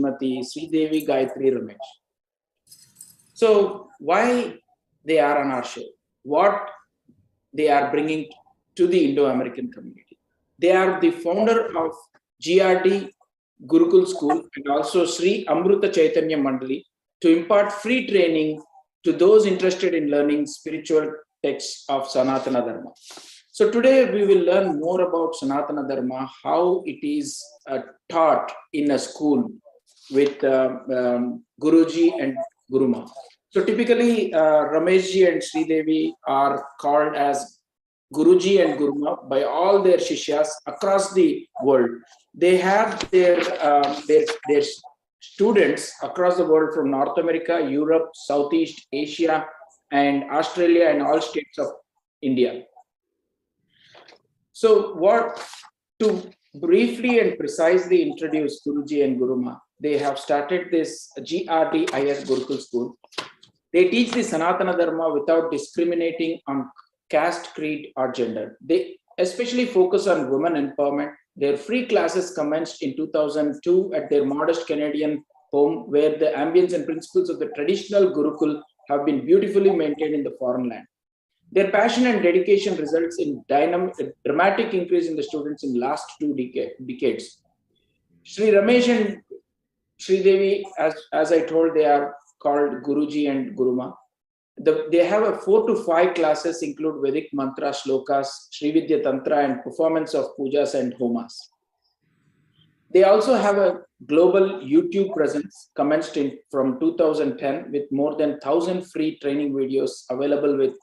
Srimati Sridevi Gayatri Ramesh. So why they are on our show? What they are bringing to the Indo-American community? They are the founder of GRD Gurukul School and also Sri Amruta Chaitanya Mandali to impart free training to those interested in learning spiritual texts of Sanatana Dharma. So today we will learn more about Sanatana Dharma, how it is taught in a school with Guruji and Guruma. So typically Rameshji and Sridevi are called as Guruji and Guruma by all their Shishyas across the world. They have their students across the world from North America, Europe, Southeast Asia, and Australia, and all states of India. So to briefly and precisely introduce Guruji and Guruma, they have started this GRDIS Gurukul School. They teach the Sanatana Dharma without discriminating on caste, creed, or gender. They especially focus on women empowerment. Their free classes commenced in 2002 at their modest Canadian home, where the ambience and principles of the traditional Gurukul have been beautifully maintained in the foreign land. Their passion and dedication results in dramatic increase in the students in the last 2 decades. Sri Ramesh and Sri Devi, as I told, they are called Guruji and Guruma. They have a 4 to 5 classes include Vedic mantra, shlokas, Srividya Tantra, and performance of pujas and homas. They also have a global YouTube presence commenced from 2010 with more than 1,000 free training videos available with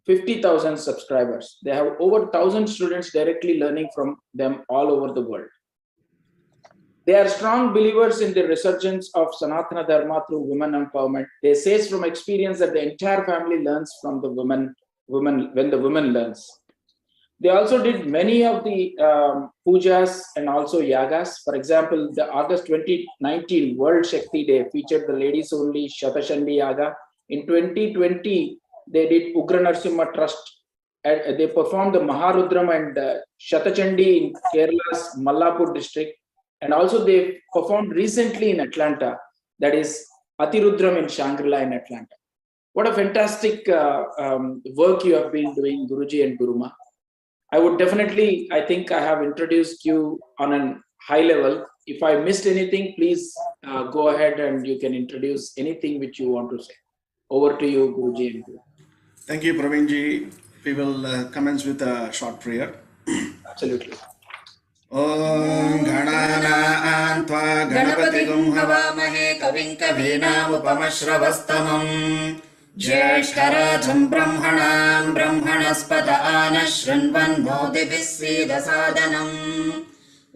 50,000 subscribers. They have over 1,000 students directly learning from them all over the world. They are strong believers in the resurgence of Sanatana Dharma through women empowerment. They say from experience that the entire family learns from the women when the woman learns. They also did many of the pujas and also yagas. For example, the August 2019 World Shakti Day featured the ladies only Shatashandi Yaga. In 2020, they did Ugra Narsimha Trust. They performed the Maharudram and Shatachandi in Kerala's Mallapur district. And also they performed recently in Atlanta, that is Atirudram in Shangri-La in Atlanta. What a fantastic work you have been doing, Guruji and Guruma. I think I have introduced you on a high level. If I missed anything, please go ahead and you can introduce anything which you want to say. Over to you, Guruji and Guruma. Thank you, Praveen ji. We will commence with a short prayer. Absolutely. Om Ganana Antva Ganapati Havaamahe Kavim Kavinamupamashravastamam Jyeshtarajam Brahmanam Brahmanaspata Anashrinvan Bodhivissidasadanam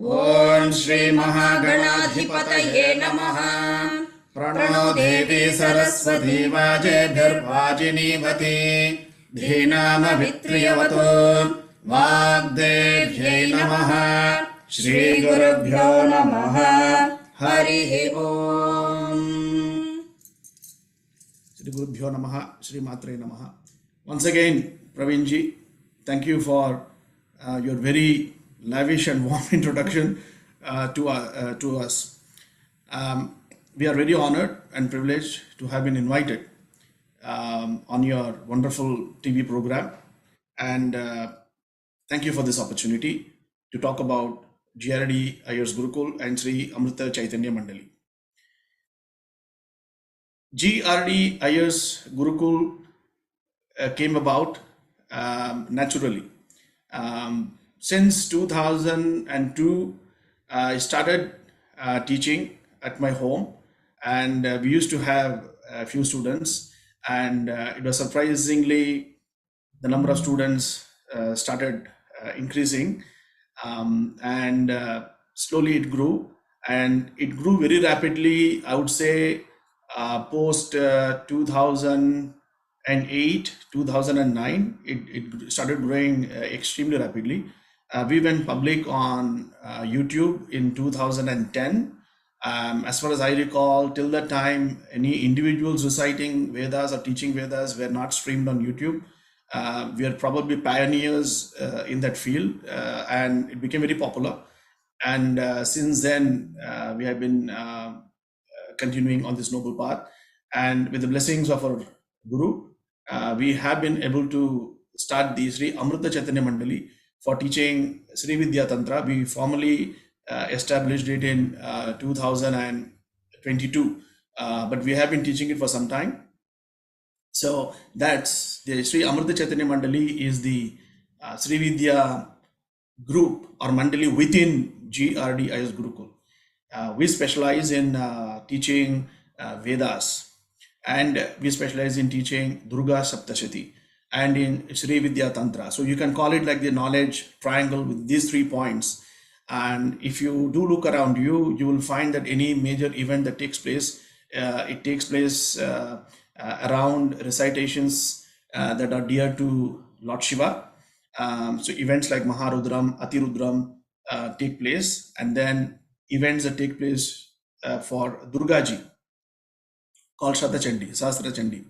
Om Shri Mahaganadhipataye Namaha Prano Devi Saraswati Vajebhir Vajinivati Dhinama Vitriyavato Vagdevye Namaha Shri Gurubhyo Namaha Harihi Om. Shri Gurubhyo Namaha Shri Matre Namaha. Once again, Praveen ji, thank you for your very lavish and warm introduction to us. We are very honored and privileged to have been invited on your wonderful TV program, and thank you for this opportunity to talk about GRD Ayers Gurukul and Sri Amruta Chaitanya Mandali. GRD Ayers Gurukul came about naturally. Since 2002, I started teaching at my home, and we used to have a few students, and it was surprisingly the number of students started increasing, and slowly it grew, and it grew very rapidly. I would say post 2008, 2009, it started growing extremely rapidly. We went public on YouTube in 2010. As far as I recall, till that time, any individuals reciting Vedas or teaching Vedas were not streamed on YouTube. We are probably pioneers in that field, and it became very popular. And since then, we have been continuing on this noble path. And with the blessings of our Guru, we have been able to start the Sri Amrita Chaitanya Mandali for teaching Sri Vidya Tantra. We formally established it in 2022, but we have been teaching it for some time. So that's the Sri Amrita Chaitanya Mandali is the Sri Vidya group or Mandali within GRDIS Gurukul. We specialize in teaching Vedas, and we specialize in teaching Durga Saptashati and in Sri Vidya Tantra. So you can call it like the knowledge triangle with these 3 points. And if you do look around you, you will find that any major event that takes place, it takes place around recitations that are dear to Lord Shiva. So events like Maharudram, Atirudram take place, and then events that take place for Durgaji called Shatachandi, Sastra Chandi.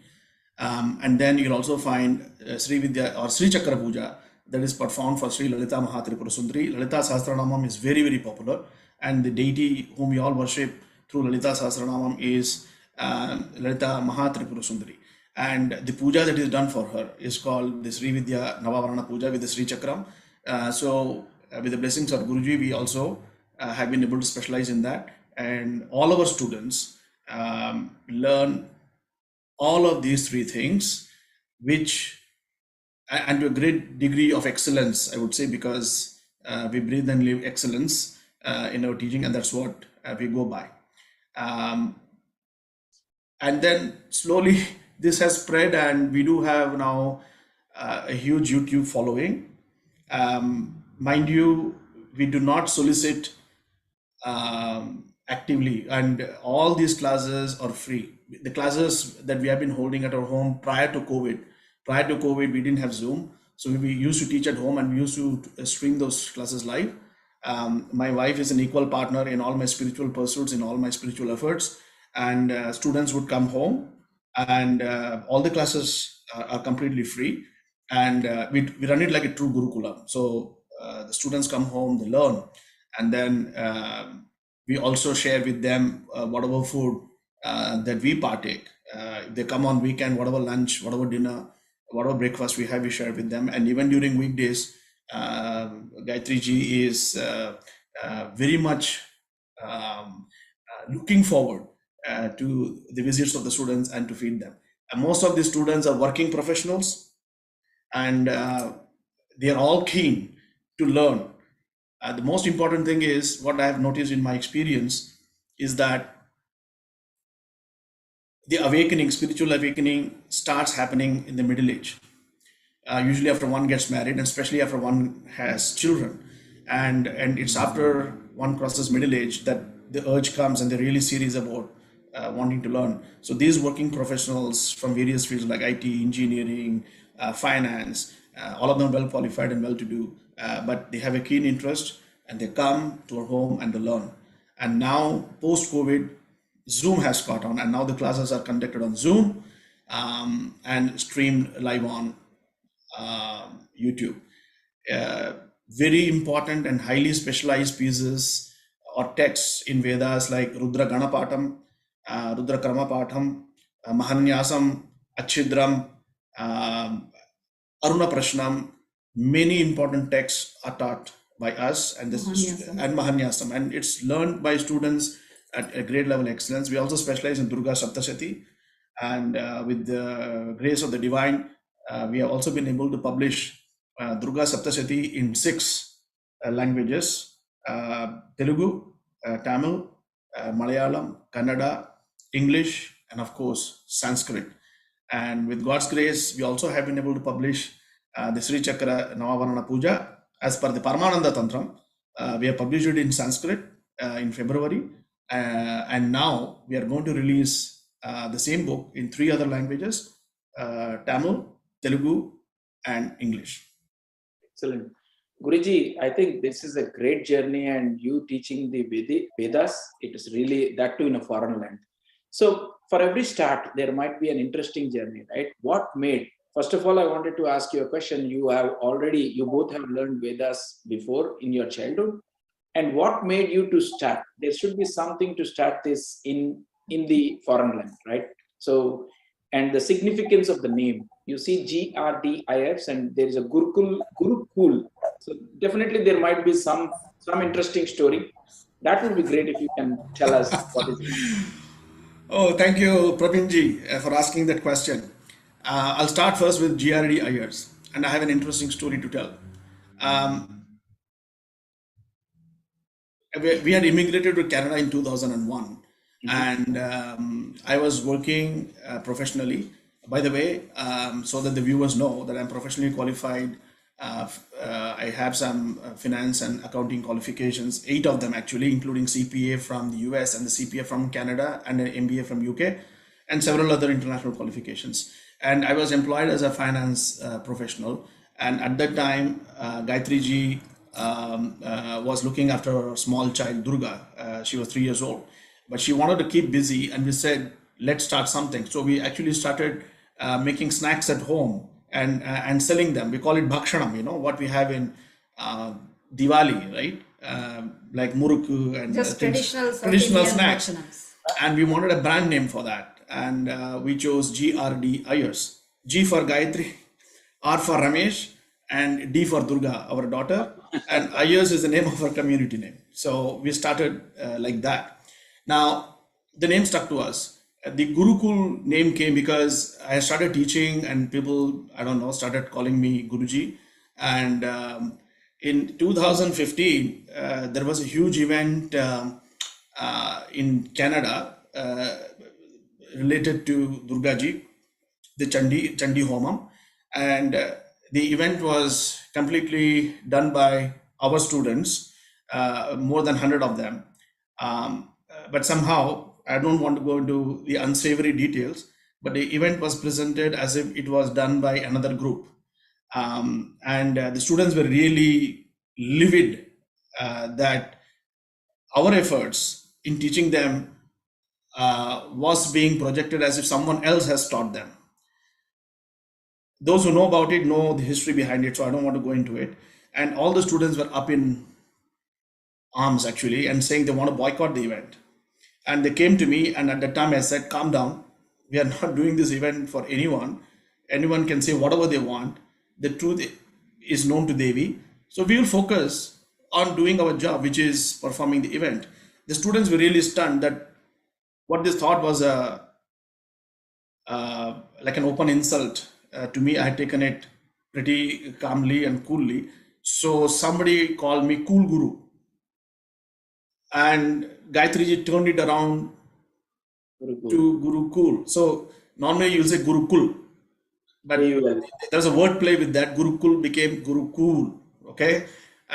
And then you'll also find Sri Vidya or Sri Chakra Puja that is performed for Sri Lalita Mahatripura Sundari. Lalita Sahasranamam is very, very popular, and the deity whom we all worship through Lalita Sahasranamam is Lalita Mahatripura Sundari. And the puja that is done for her is called the Sri Vidya Navavarana Puja with the Sri Chakram. So with the blessings of Guruji, we also have been able to specialize in that. And all our students learn all of these 3 things, which, and to a great degree of excellence, I would say, because we breathe and live excellence in our teaching, and that's what we go by. And then slowly this has spread, and we do have now a huge YouTube following. Mind you, we do not solicit actively, and all these classes are free. The classes that we have been holding at our home prior to COVID, we didn't have Zoom. So we used to teach at home, and we used to stream those classes live. My wife is an equal partner in all my spiritual pursuits, in all my spiritual efforts, and students would come home, and all the classes are completely free, and we run it like a true Gurukula. So the students come home, they learn, and then we also share with them whatever food that we partake. If they come on weekend, whatever lunch, whatever dinner, whatever breakfast we have, we share with them. And even during weekdays, Gayatri ji is very much looking forward to the visits of the students and to feed them. And most of the students are working professionals, and they are all keen to learn. The most important thing is, what I have noticed in my experience is that the awakening, spiritual awakening, starts happening in the middle age. Usually after one gets married, and especially after one has children, and it's after one crosses middle age that the urge comes, and they're really serious about wanting to learn. So these working professionals from various fields like IT, engineering, finance, all of them well qualified and well to do, but they have a keen interest, and they come to our home and they learn. And now post COVID, Zoom has caught on, and now the classes are conducted on Zoom and streamed live on YouTube. Very important and highly specialized pieces or texts in Vedas like Rudra Ganapatam, Rudra Karma Patham, Mahanyasam, Achidram, Aruna Prashnam. Many important texts are taught by us, and this and Mahanyasam, and it's learned by students at a great level of excellence. We also specialize in Durga Saptashati, and with the grace of the divine, we have also been able to publish Durga Saptashati in 6 languages: Telugu, Tamil, Malayalam, Kannada, English, and of course Sanskrit. And with God's grace, we also have been able to publish the Sri Chakra Navavarana Puja as per the Paramananda Tantram. We have published it in Sanskrit in February, and now we are going to release the same book in 3 other languages: Tamil, Telugu, and English. Excellent. Guruji, I think this is a great journey, and you teaching the Vedas, it is really that too in a foreign land. So for every start, there might be an interesting journey, right? What made, first of all, I wanted to ask you a question. You both have learned Vedas before in your childhood. And what made you to start? There should be something to start this in in the foreign land, right? So, and the significance of the name, you see GRDIFs, and there is a Gurukul. So definitely there might be some interesting story. That would be great if you can tell us what is it. Oh, thank you, Praveenji, for asking that question. I'll start first with GRD Ayers, and I have an interesting story to tell. Um, we had immigrated to Canada in 2001, Mhm. and I was working professionally. By the way, so that the viewers know that I'm professionally qualified. I have some finance and accounting qualifications, 8 of them actually, including CPA from the US and the CPA from Canada and an MBA from UK, and several other international qualifications. And I was employed as a finance professional. And at that time, Gayatri ji was looking after a small child, Durga. She was 3 years old, but she wanted to keep busy, and we said, let's start something. So we actually started making snacks at home and selling them. We call it bhakshanam, what we have in uh, Diwali, right? Like murukku and Just things, traditional South traditional Indian snacks. bhakshanams. And we wanted a brand name for that, and we chose GRD Ayers. G for Gayatri, R for Ramesh, and D for Durga, our daughter. And Ayers is the name of our community name. So we started like that. Now, the name stuck to us. The Gurukul name came because I started teaching, and people, I don't know, started calling me Guruji. And in 2015, there was a huge event in Canada related to Durga Ji, the Chandi Homam, and the event was completely done by our students, more than 100 of them. But somehow, I don't want to go into the unsavory details, but the event was presented as if it was done by another group. And the students were really livid that our efforts in teaching them was being projected as if someone else has taught them. Those who know about it know the history behind it, so I don't want to go into it. And all the students were up in arms actually and saying they want to boycott the event. And they came to me, and at that time I said, calm down. We are not doing this event for anyone. Anyone can say whatever they want. The truth is known to Devi. So we will focus on doing our job, which is performing the event. The students were really stunned that what they thought was like an open insult to me. I had taken it pretty calmly and coolly. So somebody called me Cool Guru, and Gayatri ji turned it around Gurukul. to Guru Cool. So normally you'll say Guru Kul, but AUL. there's a word play with that. Guru Kul became Guru Cool. Okay.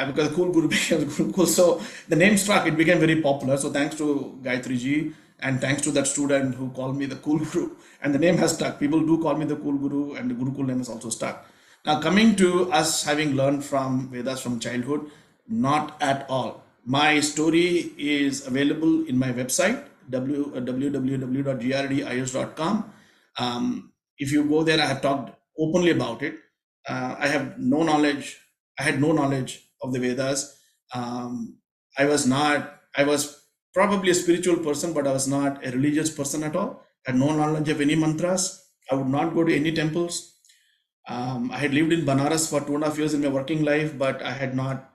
Because Cool Guru became Guru Cool. So the name struck, it became very popular. So thanks to Gayatri ji, and thanks to that student who called me the Cool Guru, and the name has stuck. People do call me the Cool Guru, and the Guru Cool name is also stuck. Now, coming to us having learned from Vedas from childhood, not at all. My story is available in my website, www.grdios.com. If you go there, I have talked openly about it. I have no knowledge. I had no knowledge of the Vedas. I was not. I was probably a spiritual person, but I was not a religious person at all. I had no knowledge of any mantras. I would not go to any temples. I had lived in Banaras for 2.5 years in my working life, but I had not,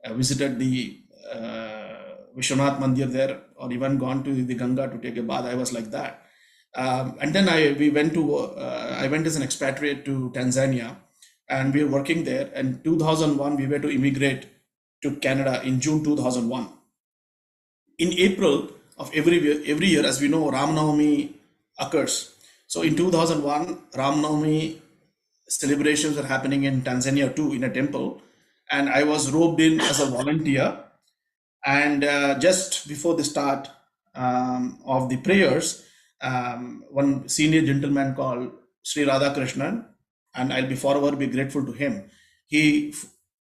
visited the Vishwanath Mandir there, or even gone to the Ganga to take a bath. I was like that. And then I went as an expatriate to Tanzania, and we were working there. And 2001, we were to immigrate to Canada in June 2001. In April of every year, as we know, Ram Navami occurs. So in 2001, Ram Navami celebrations were happening in Tanzania too, in a temple, and I was roped in as a volunteer. And just before the start of the prayers, one senior gentleman called Sri Radhakrishnan, and I'll be forever be grateful to him. He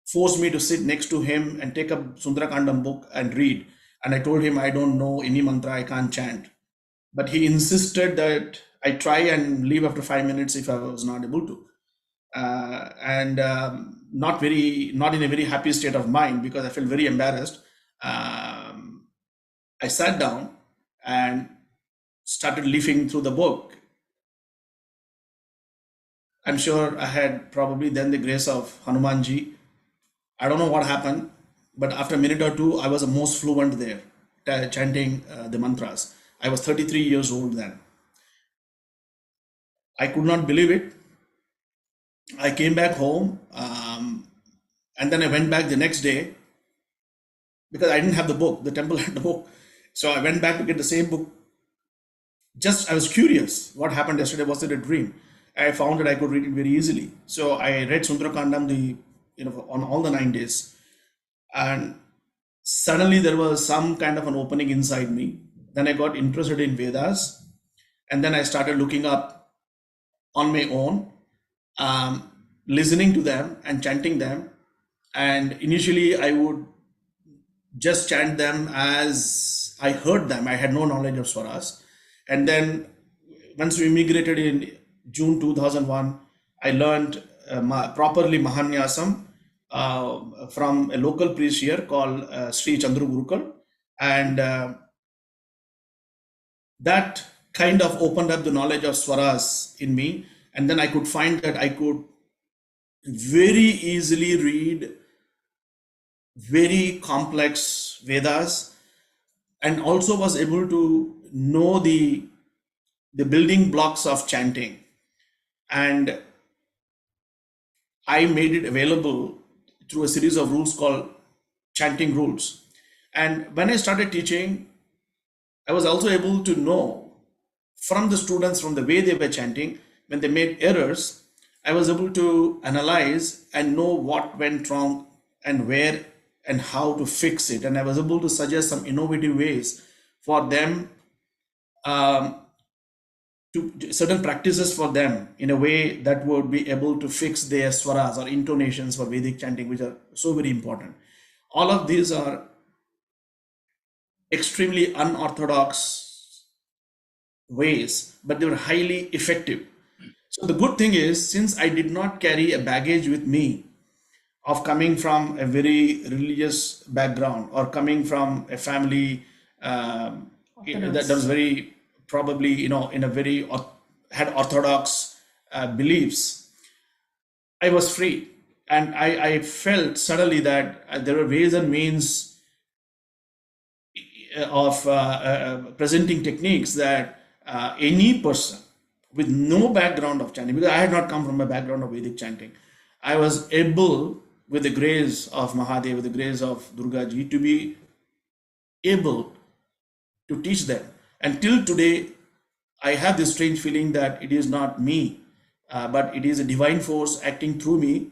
forced me to sit next to him and take a Sundarakandam book and read. And I told him I don't know any mantra, I can't chant. But he insisted that I try and leave after 5 minutes if I was not able to. And not in a very happy state of mind, because I felt very embarrassed. I sat down, and started leafing through the book. I'm sure I had probably then the grace of Hanumanji. I don't know what happened, but after a minute or two, I was the most fluent there, chanting the mantras. I was 33 years old then. I could not believe it. I came back home, and then I went back the next day because I didn't have the book. The temple had the book. So I went back to get the same book. Just, I was curious what happened yesterday. Was it a dream? I found that I could read it very easily. So I read Sundarakandam on all the 9 days. And suddenly there was some kind of an opening inside me. Then I got interested in Vedas. And then I started looking up on my own, listening to them and chanting them. And initially I would just chant them as I heard them. I had no knowledge of swaras. And then once we immigrated in June 2001, I learned properly Mahanyasam from a local priest here called Sri Chandru Gurukul. And that kind of opened up the knowledge of swaras in me. And then I could find that I could very easily read very complex Vedas, and also was able to know the building blocks of chanting. And I made it available through a series of rules called chanting rules. And when I started teaching, I was also able to know from the students, from the way they were chanting, when they made errors, I was able to analyze and know what went wrong and where and how to fix it. And I was able to suggest some innovative ways for them, to certain practices for them in a way that would be able to fix their swaras or intonations for Vedic chanting, which are so very important. All of these are extremely unorthodox ways, but they were highly effective. So the good thing is, since I did not carry a baggage with me of coming from a very religious background or coming from a family that was very probably in a very had orthodox beliefs, I was free. And I felt suddenly that there were ways and means of presenting techniques that any person with no background of chanting, because I had not come from a background of Vedic chanting, I was able, with the grace of Mahadev, with the grace of Durga Ji, to be able to teach them. And till today, I have this strange feeling that it is not me, but it is a divine force acting through me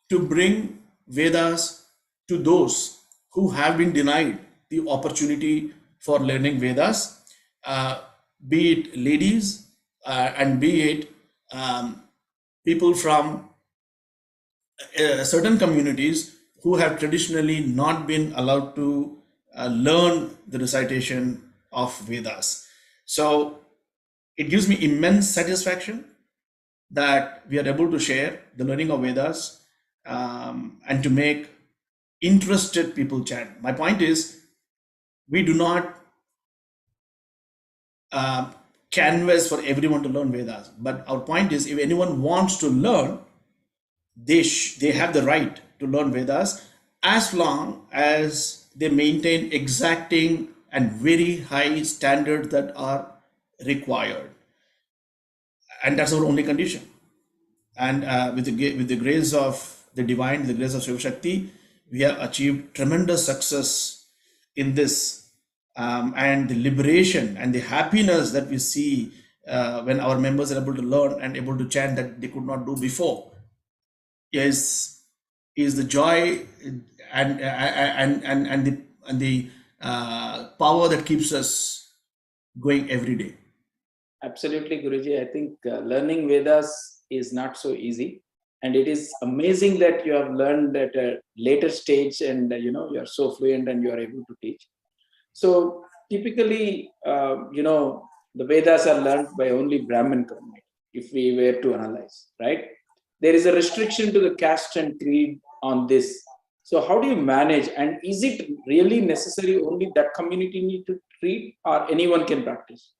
to bring Vedas to those who have been denied the opportunity for learning Vedas, be it ladies and be it people from certain communities who have traditionally not been allowed to learn the recitation of Vedas. So it gives me immense satisfaction that we are able to share the learning of Vedas and to make interested people chant. My point is, we do not canvas for everyone to learn Vedas, but our point is, if anyone wants to learn, they have the right to learn Vedas, as long as they maintain exacting and very high standards that are required. And that's our only condition. And with the grace of the divine, the grace of Shiva Shakti, we have achieved tremendous success in this, and the liberation and the happiness that we see when our members are able to learn and able to chant that they could not do before is the joy and the power that keeps us going every day. Absolutely, Guruji. I think learning Vedas is not so easy, and it is amazing that you have learned at a later stage, and you are so fluent and you are able to teach. So typically, the Vedas are learned by only Brahmin community, if we were to analyze, right? There is a restriction to the caste and creed on this. So how do you manage? And is it really necessary only that community need to treat or anyone can practice?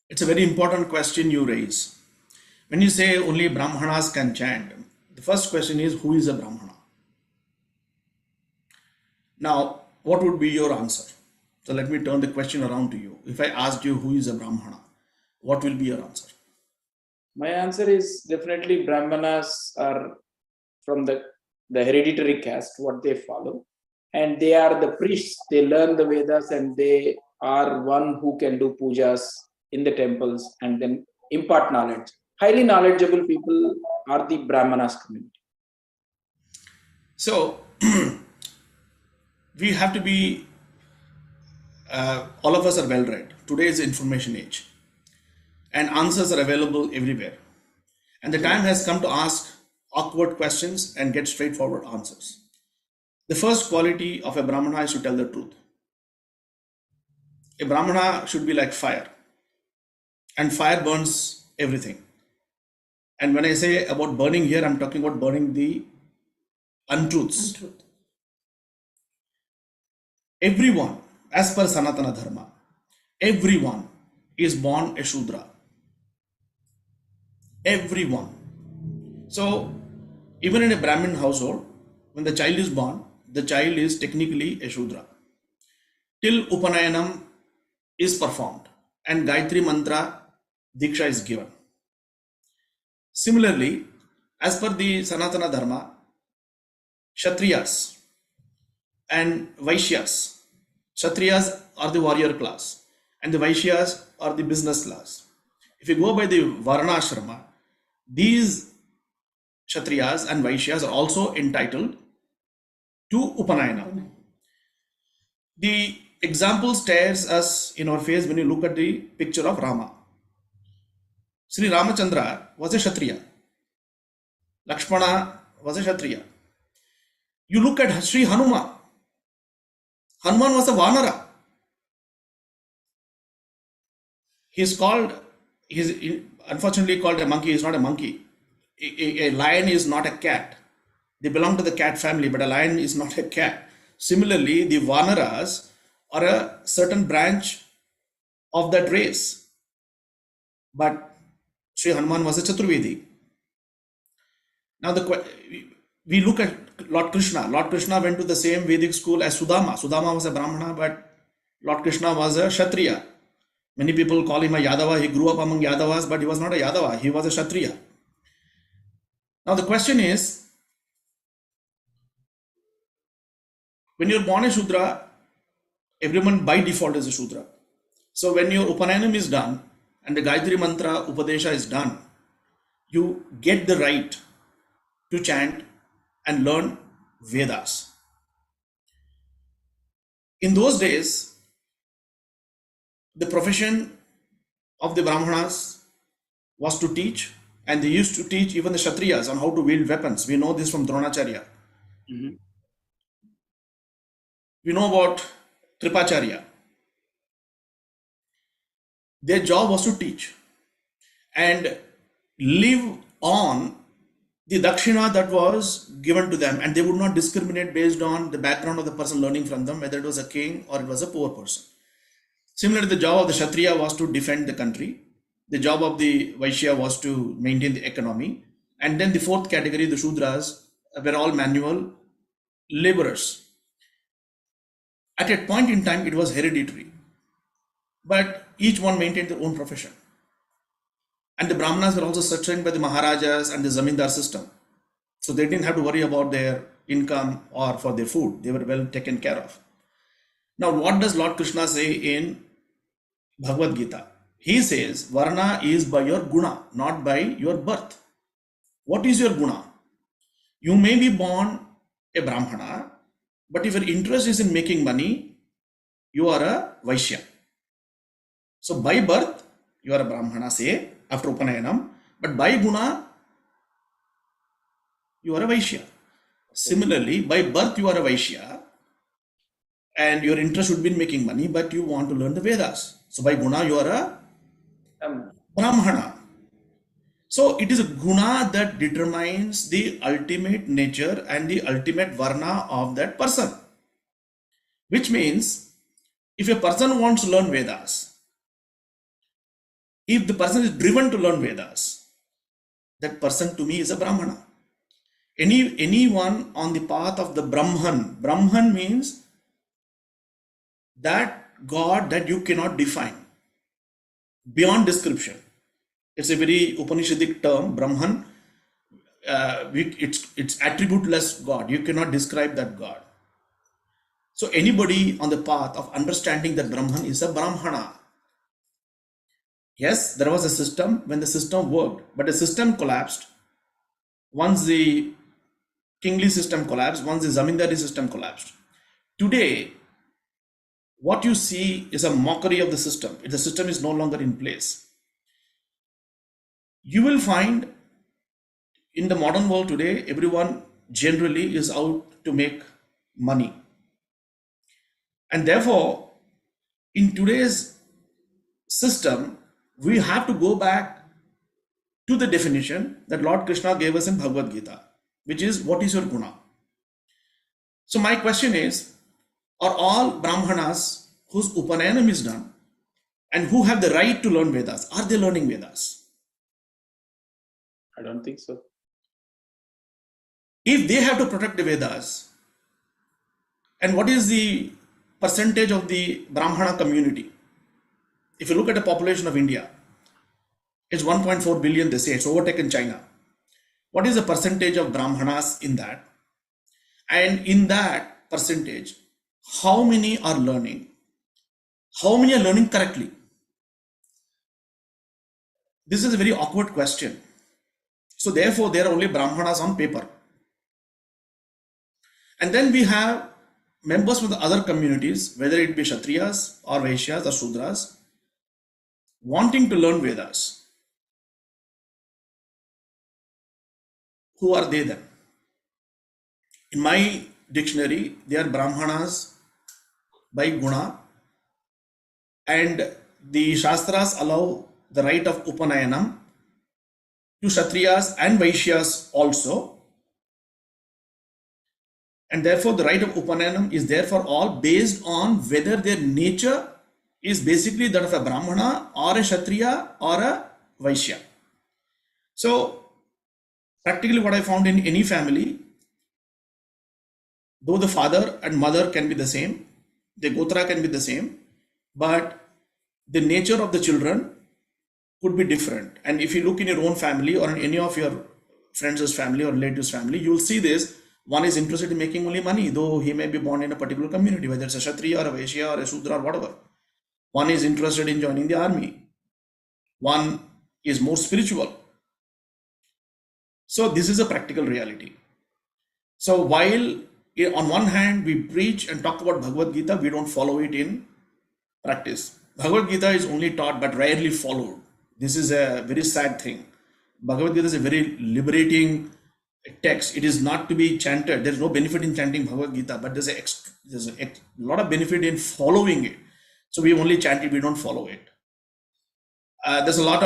It's a very important question you raise. When you say only Brahmanas can chant, the first question is, who is a Brahmana? Now, what would be your answer? So let me turn the question around to you. If I asked you who is a Brahmana, what will be your answer? My answer is definitely Brahmanas are from the hereditary caste, what they follow. And they are the priests, they learn the Vedas and they are one who can do pujas in the temples and then impart knowledge. Highly knowledgeable people are the Brahmanas community. So we have to be, all of us are well read. Today is information age and answers are available everywhere. And the time has come to ask awkward questions and get straightforward answers. The first quality of a Brahmana is to tell the truth. A Brahmana should be like fire, and fire burns everything. And when I say about burning here, I'm talking about burning the untruths. Everyone, as per Sanatana Dharma, everyone is born a Shudra. Everyone. So, even in a Brahmin household, when the child is born, the child is technically a Shudra. Till Upanayanam is performed and Gayatri Mantra Diksha is given. Similarly, as per the Sanatana Dharma, Kshatriyas and Vaishyas, Kshatriyas are the warrior class and the Vaishyas are the business class. If you go by the Varna Ashrama, these Kshatriyas and Vaishyas are also entitled to Upanayana. The example stares us in our face when you look at the picture of Rama. Sri Ramachandra was a Kshatriya. Lakshmana was a Kshatriya. You look at Sri Hanuman. Hanuman was a Vanara. He's unfortunately called a monkey. He's not a monkey. A lion is not a cat. They belong to the cat family, but a lion is not a cat. Similarly, the Vanaras are a certain branch of that race. But Sri Hanuman was a Chaturvedi. Now we look at Lord Krishna. Lord Krishna went to the same Vedic school as Sudama. Sudama was a Brahmana, but Lord Krishna was a Kshatriya. Many people call him a Yadava. He grew up among Yadavas, but he was not a Yadava. He was a Kshatriya. Now the question is, when you're born a Shudra, everyone by default is a Shudra. So when your Upanayanam is done and the Gayatri Mantra Upadesha is done, you get the right to chant and learn Vedas. In those days, the profession of the Brahmanas was to teach, and they used to teach even the Kshatriyas on how to wield weapons. We know this from Dronacharya. Mhm. We know about Tripacharya. Their job was to teach and live on the dakshina that was given to them, and they would not discriminate based on the background of the person learning from them, whether it was a king or it was a poor person. Similarly, the job of the Kshatriya was to defend the country. The job of the Vaishya was to maintain the economy. And then the fourth category, the Shudras, were all manual laborers. At a point in time, it was hereditary, but each one maintained their own profession. And the Brahmanas were also sustained by the Maharajas and the Zamindar system. So they didn't have to worry about their income or for their food. They were well taken care of. Now, what does Lord Krishna say in Bhagavad Gita? He says, Varna is by your guna, not by your birth. What is your guna? You may be born a Brahmana, but if your interest is in making money, you are a Vaishya. So by birth, you are a Brahmana, say, after Upanayanam, but by guna, you are a Vaishya. Similarly, by birth, you are a Vaishya, and your interest should be in making money, but you want to learn the Vedas. So by guna, you are a Brahmana. So it is a guna that determines the ultimate nature and the ultimate varna of that person. Which means If a person wants to learn Vedas, if the person is driven to learn Vedas, that person to me is a Brahmana. Anyone on the path of the Brahman means that God that you cannot define, beyond description. It's a very Upanishadic term, Brahman. It's attributeless God. You cannot describe that God. So anybody on the path of understanding that Brahman is a Brahmana. Yes, there was a system when the system worked, but the system collapsed. Once the kingly system collapsed, once the zamindari system collapsed. Today, what you see is a mockery of the system. If the system is no longer in place, you will find in the modern world today, everyone generally is out to make money. And therefore, in today's system, we have to go back to the definition that Lord Krishna gave us in Bhagavad Gita, which is, what is your guna? So my question is, are all Brahmanas whose Upanayam is done and who have the right to learn Vedas, are they learning Vedas? I don't think so. If they have to protect the Vedas, and what is the percentage of the Brahmana community? If you look at the population of India, it's 1.4 billion, they say, it's overtaken China. What is the percentage of Brahmanas in that? And in that percentage, how many are learning? How many are learning correctly? This is a very awkward question. So therefore, there are only Brahmanas on paper. And then we have members from the other communities, whether it be Kshatriyas or Vaishyas or Sudras, wanting to learn Vedas. Who are they then? In my dictionary, they are Brahmanas by guna, and the Shastras allow the right of Upanayanam to Kshatriyas and Vaishyas also. And therefore, the right of Upanayanam is there for all based on whether their nature is basically that of a Brahmana or a Kshatriya or a Vaishya. So, practically what I found in any family, though the father and mother can be the same, the Gotra can be the same, but the nature of the children could be different. And if you look in your own family or in any of your friends' family or relatives' family, you will see this. One is interested in making only money, though he may be born in a particular community, whether it's a Kshatriya or a Vaishya or a Sudra or whatever. One is interested in joining the army. One is more spiritual. So this is a practical reality. So while on one hand we preach and talk about Bhagavad Gita, we don't follow it in practice. Bhagavad Gita is only taught but rarely followed. This is a very sad thing. Bhagavad Gita is a very liberating text. It is not to be chanted. There is no benefit in chanting Bhagavad Gita, but there's a lot of benefit in following it. So we only chant it, we don't follow it. There's a lot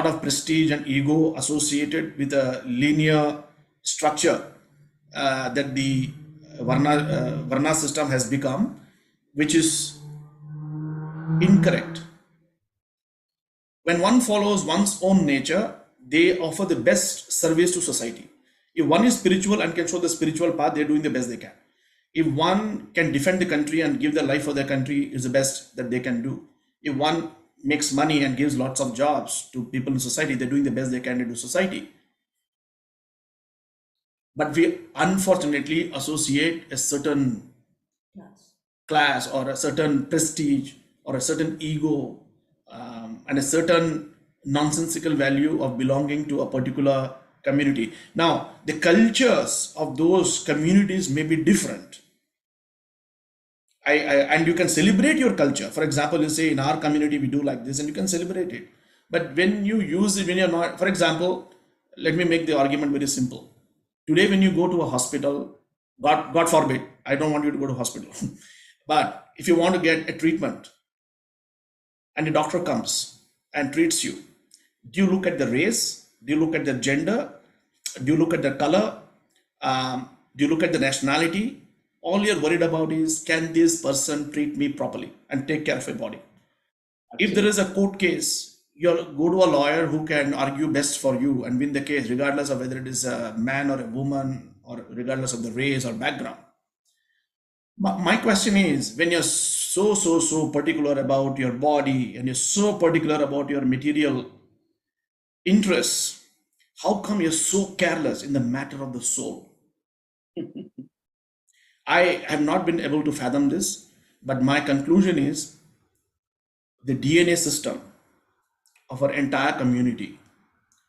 of prestige and ego associated with a linear structure that the Varna system has become, which is incorrect. When one follows one's own nature, they offer the best service to society. If one is spiritual and can show the spiritual path, they're doing the best they can. If one can defend the country and give their life for their country, is the best that they can do. If one makes money and gives lots of jobs to people in society, they're doing the best they can to do society. But we unfortunately associate a certain class or a certain prestige or a certain ego and a certain nonsensical value of belonging to a particular community. Now, the cultures of those communities may be different. And you can celebrate your culture. For example, you say in our community we do like this, and you can celebrate it. But when you use it, when you're not, for example, let me make the argument very simple. Today, when you go to a hospital, God forbid, I don't want you to go to hospital. But if you want to get a treatment and a doctor comes and treats you, do you look at the race? Do you look at the gender? Do you look at the color? Do you look at the nationality? All you're worried about is, can this person treat me properly and take care of my body? If there Absolutely. is a court case, you'll go to a lawyer who can argue best for you and win the case, regardless of whether it is a man or a woman, or regardless of the race or background. My question is, when you're so particular about your body and you're so particular about your material interests, how come you're so careless in the matter of the soul? I have not been able to fathom this, but my conclusion is the DNA system of our entire community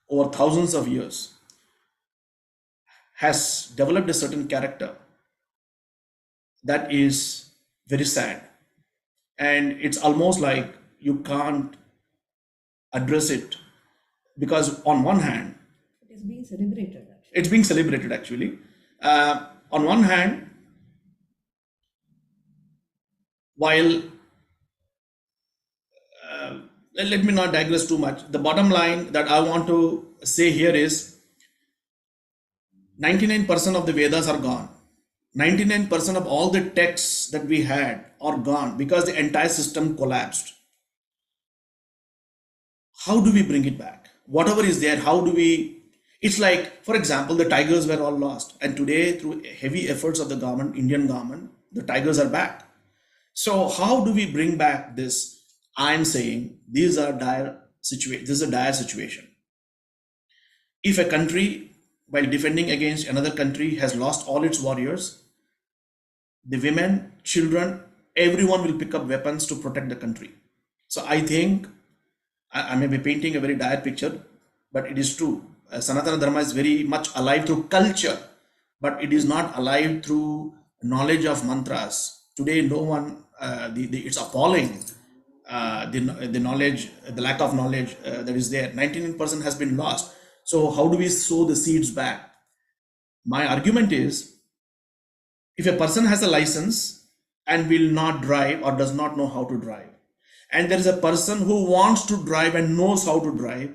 over thousands of years has developed a certain character that is very sad. And it's almost like you can't address it, because on one hand, It is being celebrated actually. it's being celebrated actually. On one hand, while let me not digress too much, the bottom line that I want to say here is 99% of the Vedas are gone. 99% of all the texts that we had are gone because the entire system collapsed. How do we bring it back? Whatever is there, how do we? It's like, for example, the tigers were all lost, and today, through heavy efforts of the government, Indian government, the tigers are back. So, how do we bring back this? I'm saying these are dire situation. This is a dire situation. If a country, while defending against another country, has lost all its warriors, the women, children, everyone will pick up weapons to protect the country. So I think I may be painting a very dire picture, but it is true. Sanatana Dharma is very much alive through culture, but it is not alive through knowledge of mantras. Today, no one, it's appalling, the knowledge, the lack of knowledge that is there. 99% has been lost. So how do we sow the seeds back? My argument is, if a person has a license and will not drive or does not know how to drive, and there is a person who wants to drive and knows how to drive,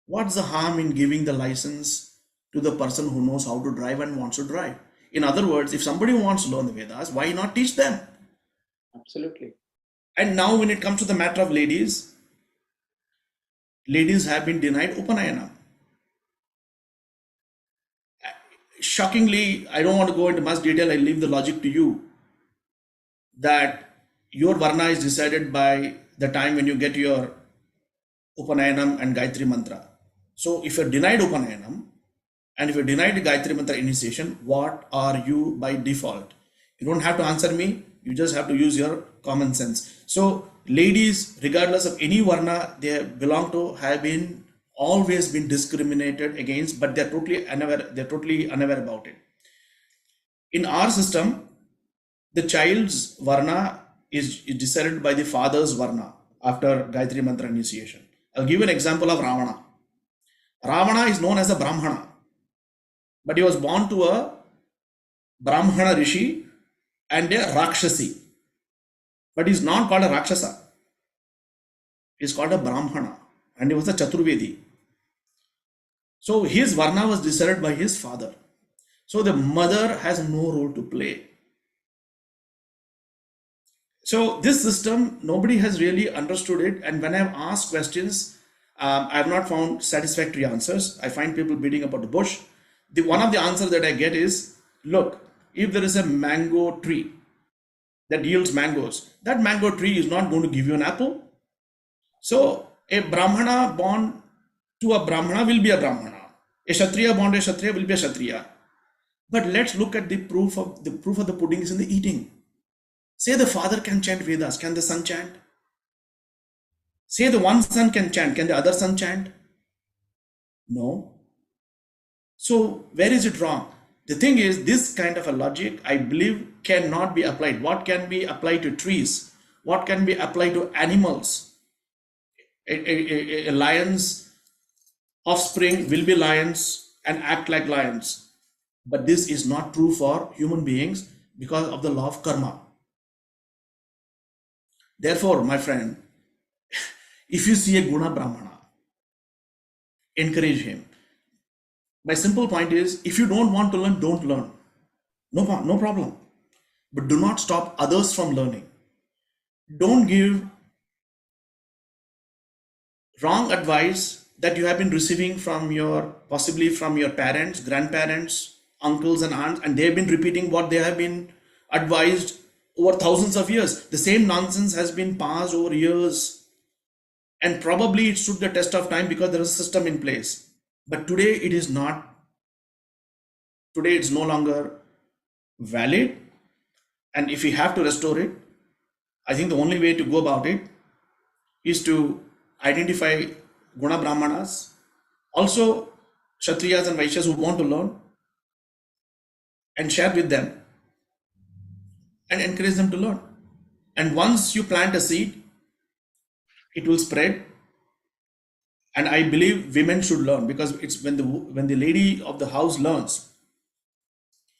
what's the harm in giving the license to the person who knows how to drive and wants to drive? In other words, if somebody wants to learn the Vedas, why not teach them? Absolutely. And now when it comes to the matter of ladies have been denied Upanayana. Shockingly, I don't want to go into much detail, I leave the logic to you, that your Varna is decided by the time when you get your Upanayanam and Gayatri Mantra. So if you're denied Upanayanam and if you're denied Gayatri Mantra initiation, what are you by default? You don't have to answer me, you just have to use your common sense. So ladies, regardless of any Varna they belong to, have been always been discriminated against, but they're totally unaware about it. In our system, the child's Varna is decided by the father's Varna after Gayatri Mantra initiation. I'll give you an example of Ravana. Ravana is known as a Brahmana, but he was born to a Brahmana Rishi and a Rakshasi. But he's not called a Rakshasa. He's called a Brahmana, and he was a Chaturvedi. So his Varna was decided by his father. So the mother has no role to play. So this system, nobody has really understood it. And when I've asked questions, I have not found satisfactory answers. I find people beating about the bush. One of the answers that I get is, look, if there is a mango tree that yields mangoes, that mango tree is not going to give you an apple. So a Brahmana born to a Brahmana will be a Brahmana. A Kshatriya born to a Kshatriya will be a Kshatriya. But let's look at the proof of the pudding is in the eating. Say the father can chant Vedas, can the son chant? Say the one son can chant, can the other son chant? No. So where is it wrong? The thing is, this kind of a logic, I believe, cannot be applied. What can be applied to trees? What can be applied to animals? A lion's offspring will be lions and act like lions. But this is not true for human beings because of the law of karma. Therefore, my friend, if you see a Guna Brahmana, encourage him. My simple point is, if you don't want to learn, don't learn. No problem. but do not stop others from learning. Don't give wrong advice that you have been receiving from possibly from your parents, grandparents, uncles and aunts, and they have been repeating what they have been advised over thousands of years. The same nonsense has been passed over years, and probably it stood the test of time because there is a system in place. But today it is not. Today it's no longer valid, and if we have to restore it, I think the only way to go about it is to identify Guna Brahmanas, also Kshatriyas and Vaishyas who want to learn, and share with them and encourage them to learn. And once you plant a seed, it will spread. And I believe women should learn, because it's when the lady of the house learns,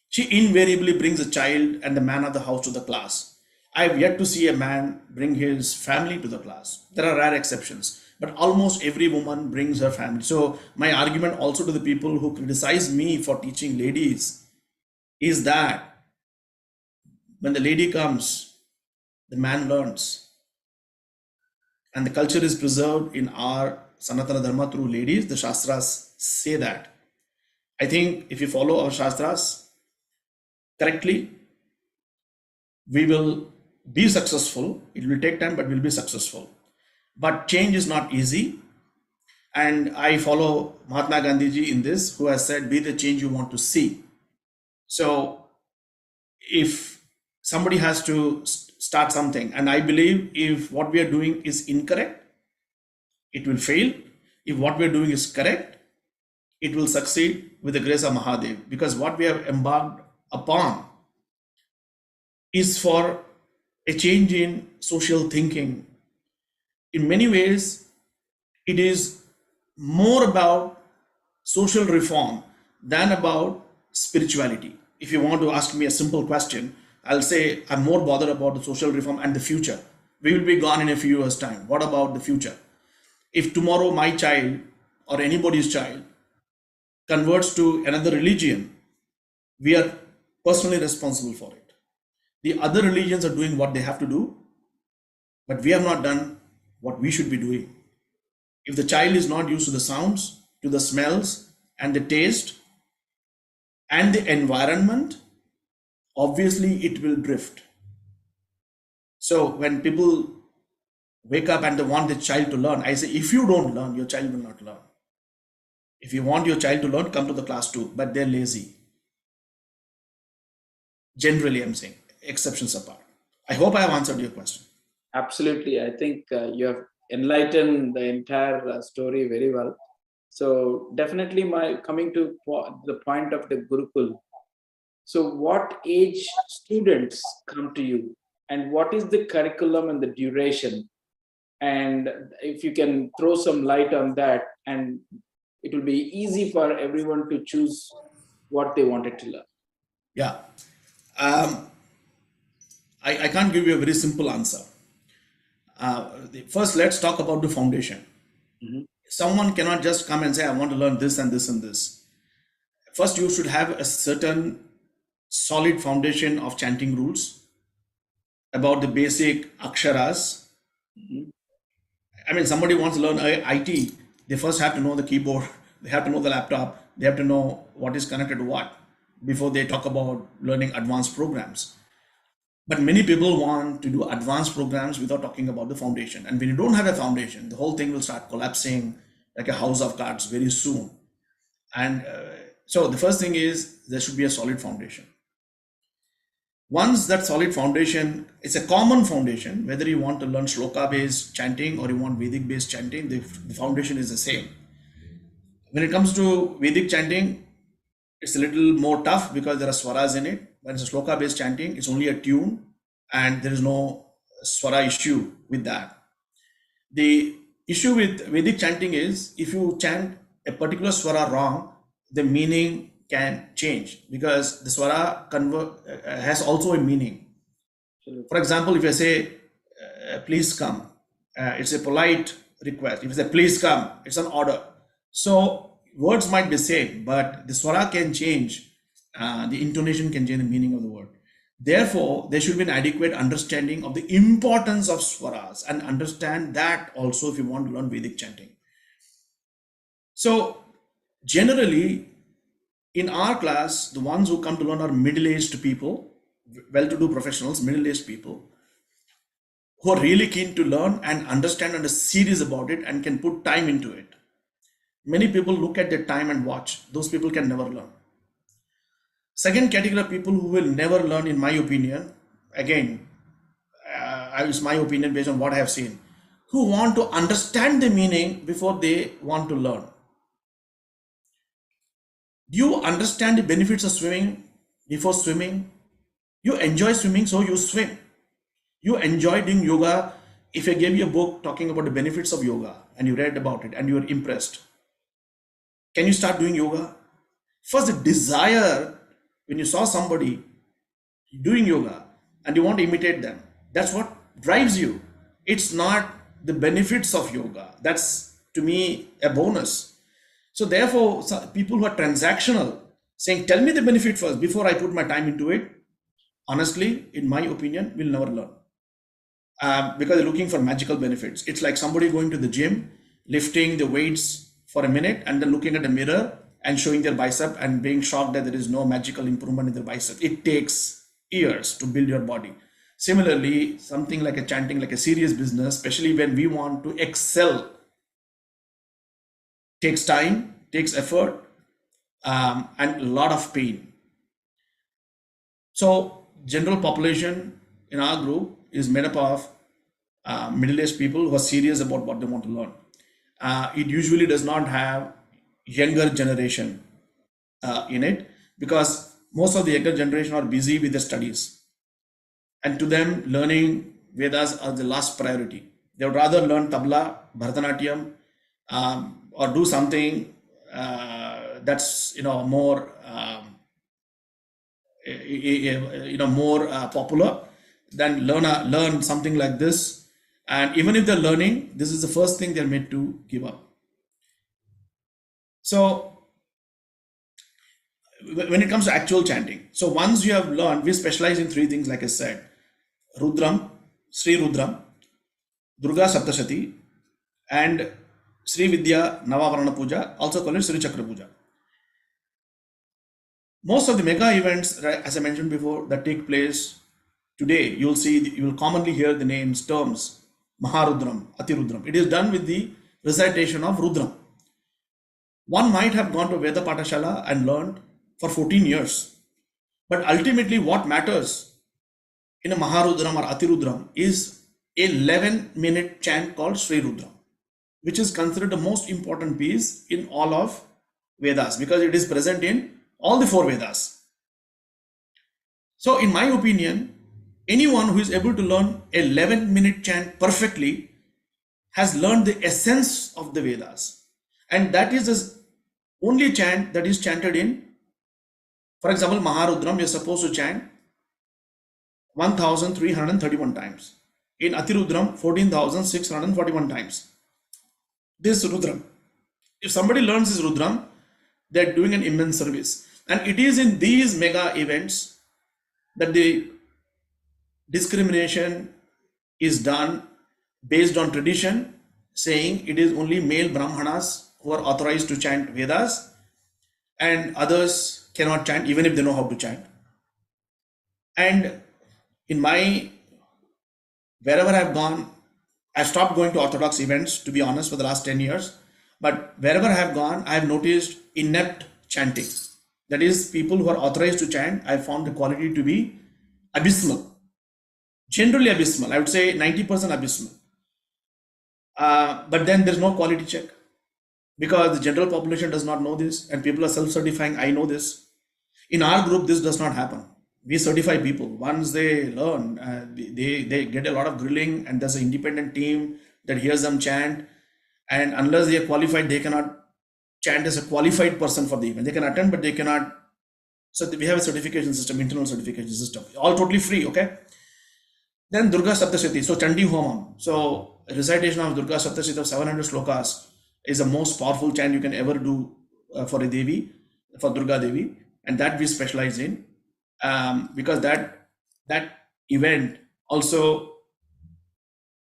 she invariably brings a child and the man of the house to the class. I have yet to see a man bring his family to the class. There are rare exceptions, but almost every woman brings her family. So my argument also to the people who criticize me for teaching ladies is that when the lady comes, the man learns. And the culture is preserved in our Sanatana Dharma through ladies. The Shastras say that. I think if you follow our Shastras correctly, we will be successful. It will take time, but we'll be successful. But change is not easy. And I follow Mahatma Gandhi ji in this, who has said, be the change you want to see. So if somebody has to start something, and I believe if what we are doing is incorrect, it will fail. If what we are doing is correct, it will succeed with the grace of Mahadev, because what we have embarked upon is for a change in social thinking. In many ways, it is more about social reform than about spirituality. If you want to ask me a simple question, I'll say I'm more bothered about the social reform and the future. We will be gone in a few years' time. What about the future? If tomorrow my child or anybody's child converts to another religion, we are personally responsible for it. The other religions are doing what they have to do, but we have not done what we should be doing. If the child is not used to the sounds, to the smells, and the taste, and the environment, obviously it will drift. So when people wake up and they want the child to learn, I say, if you don't learn, your child will not learn. If you want your child to learn, come to the class too, but they're lazy. Generally, I'm saying, exceptions apart. I hope I have answered your question. Absolutely. I think you have enlightened the entire story very well. So definitely coming to the point of the Gurukul. So what age students come to you, and what is the curriculum and the duration? And if you can throw some light on that, and it will be easy for everyone to choose what they wanted to learn. Yeah. I can't give you a very simple answer. First, let's talk about the foundation. Someone cannot just come and say, I want to learn this and this and this. First, you should have a certain solid foundation of chanting rules, about the basic aksharas. I mean, somebody wants to learn IT, they first have to know the keyboard, they have to know the laptop, they have to know what is connected to what before they talk about learning advanced programs. But many people want to do advanced programs without talking about the foundation. And when you don't have a foundation, the whole thing will start collapsing like a house of cards very soon. And so the first thing is there should be a solid foundation. Once that solid foundation, it's a common foundation, whether you want to learn shloka based chanting or you want Vedic based chanting, the foundation is the same. When it comes to Vedic chanting, it's a little more tough because there are swaras in it. When it's a shloka based chanting, it's only a tune and there is no swara issue with that. The issue with Vedic chanting is if you chant a particular swara wrong, the meaning can change because the swara has also a meaning. For example, if I say, please come, it's a polite request. If I say, please come, it's an order. So words might be same, but the swara can change. The intonation can change the meaning of the word. Therefore, there should be an adequate understanding of the importance of swaras and understand that also if you want to learn Vedic chanting. So, generally, in our class, the ones who come to learn are middle-aged people, well-to-do professionals, middle-aged people who are really keen to learn and understand and are serious about it and can put time into it. Many people look at their time and watch. Those people can never learn. Second category of people who will never learn, in my opinion, again, it's my opinion based on what I have seen, who want to understand the meaning before they want to learn. Do you understand the benefits of swimming before swimming? You enjoy swimming, so you swim. You enjoy doing yoga. If I gave you a book talking about the benefits of yoga and you read about it and you are impressed, can you start doing yoga? First, the desire, when you saw somebody doing yoga and you want to imitate them, that's what drives you. It's not the benefits of yoga. That's, to me, a bonus. So therefore, people who are transactional, saying, tell me the benefit first before I put my time into it, honestly, in my opinion, will never learn. Because they're looking for magical benefits. It's like somebody going to the gym, lifting the weights for a minute and then looking at the mirror and showing their bicep and being shocked that there is no magical improvement in their bicep. It takes years to build your body. Similarly, something like a chanting, like a serious business, especially when we want to excel, takes time, takes effort, and a lot of pain. So general population in our group is made up of middle-aged people who are serious about what they want to learn. It usually does not have younger generation in it because most of the younger generation are busy with their studies. And to them, learning Vedas are the last priority. They would rather learn tabla, Bharatanatyam, or do something that's more more popular than learn something like this. And even if they're learning, this is the first thing they're made to give up. So when it comes to actual chanting, so once you have learned, we specialize in three things, like I said: Rudram, Sri Rudram, Durga Saptashati, and Sri Vidya Navavarana Puja, also called Sri Chakra Puja. Most of the mega events, as I mentioned before, that take place today, you will commonly hear the names, terms, Maharudram, Atirudram. It is done with the recitation of Rudram. One might have gone to Veda Patashala and learned for 14 years. But ultimately what matters in a Maharudram or Atirudram is a 11-minute chant called Sri Rudram, which is considered the most important piece in all of Vedas because it is present in all the 4 Vedas. So in my opinion, anyone who is able to learn a 11-minute chant perfectly has learned the essence of the Vedas. And that is the only chant that is chanted in, for example, Maharudram, you're supposed to chant 1331 times. In Atirudram, 14,641 times. This Rudram. If somebody learns this Rudram, they're doing an immense service. And it is in these mega events that the discrimination is done based on tradition, saying it is only male Brahmanas who are authorized to chant Vedas and others cannot chant even if they know how to chant. And in wherever I've gone, I've stopped going to Orthodox events, to be honest, for the last 10 years. But wherever I have gone, I have noticed inept chanting. That is, people who are authorized to chant, I found the quality to be abysmal. Generally abysmal. I would say 90% abysmal. But then there's no quality check because the general population does not know this and people are self-certifying, I know this. In our group, this does not happen. We certify people. Once they learn, they get a lot of grilling and there's an independent team that hears them chant. And unless they are qualified, they cannot chant as a qualified person for the event. They can attend, but they cannot. So we have a certification system, internal certification system, all totally free, okay? Then Durga Saptashati, so Chandi Homam. So recitation of Durga Saptashati of 700 slokas is the most powerful chant you can ever do for a Devi, for Durga Devi. And that we specialize in because that that event also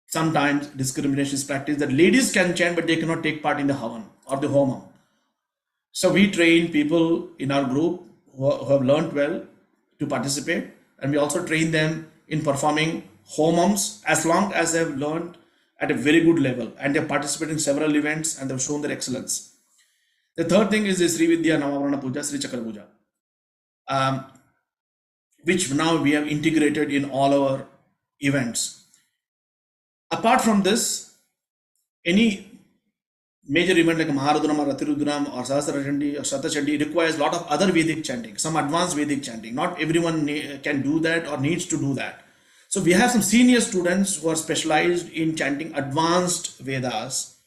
sometimes discrimination is practiced that ladies can chant but they cannot take part in the havan or the homam. So we train people in our group who have learned well to participate, and we also train them in performing homams as long as they have learned at a very good level and they participate in several events and they've shown their excellence. The third thing is the Sri Vidya Navavarana Puja, Sri Chakra Puja, which now we have integrated in all our events. Apart from this, any major event like Maharudram or Ratirudram or Sahasrachandi or Shatachandi requires a lot of other Vedic chanting, some advanced Vedic chanting. Not everyone can do that or needs to do that. So we have some senior students who are specialized in chanting advanced Vedas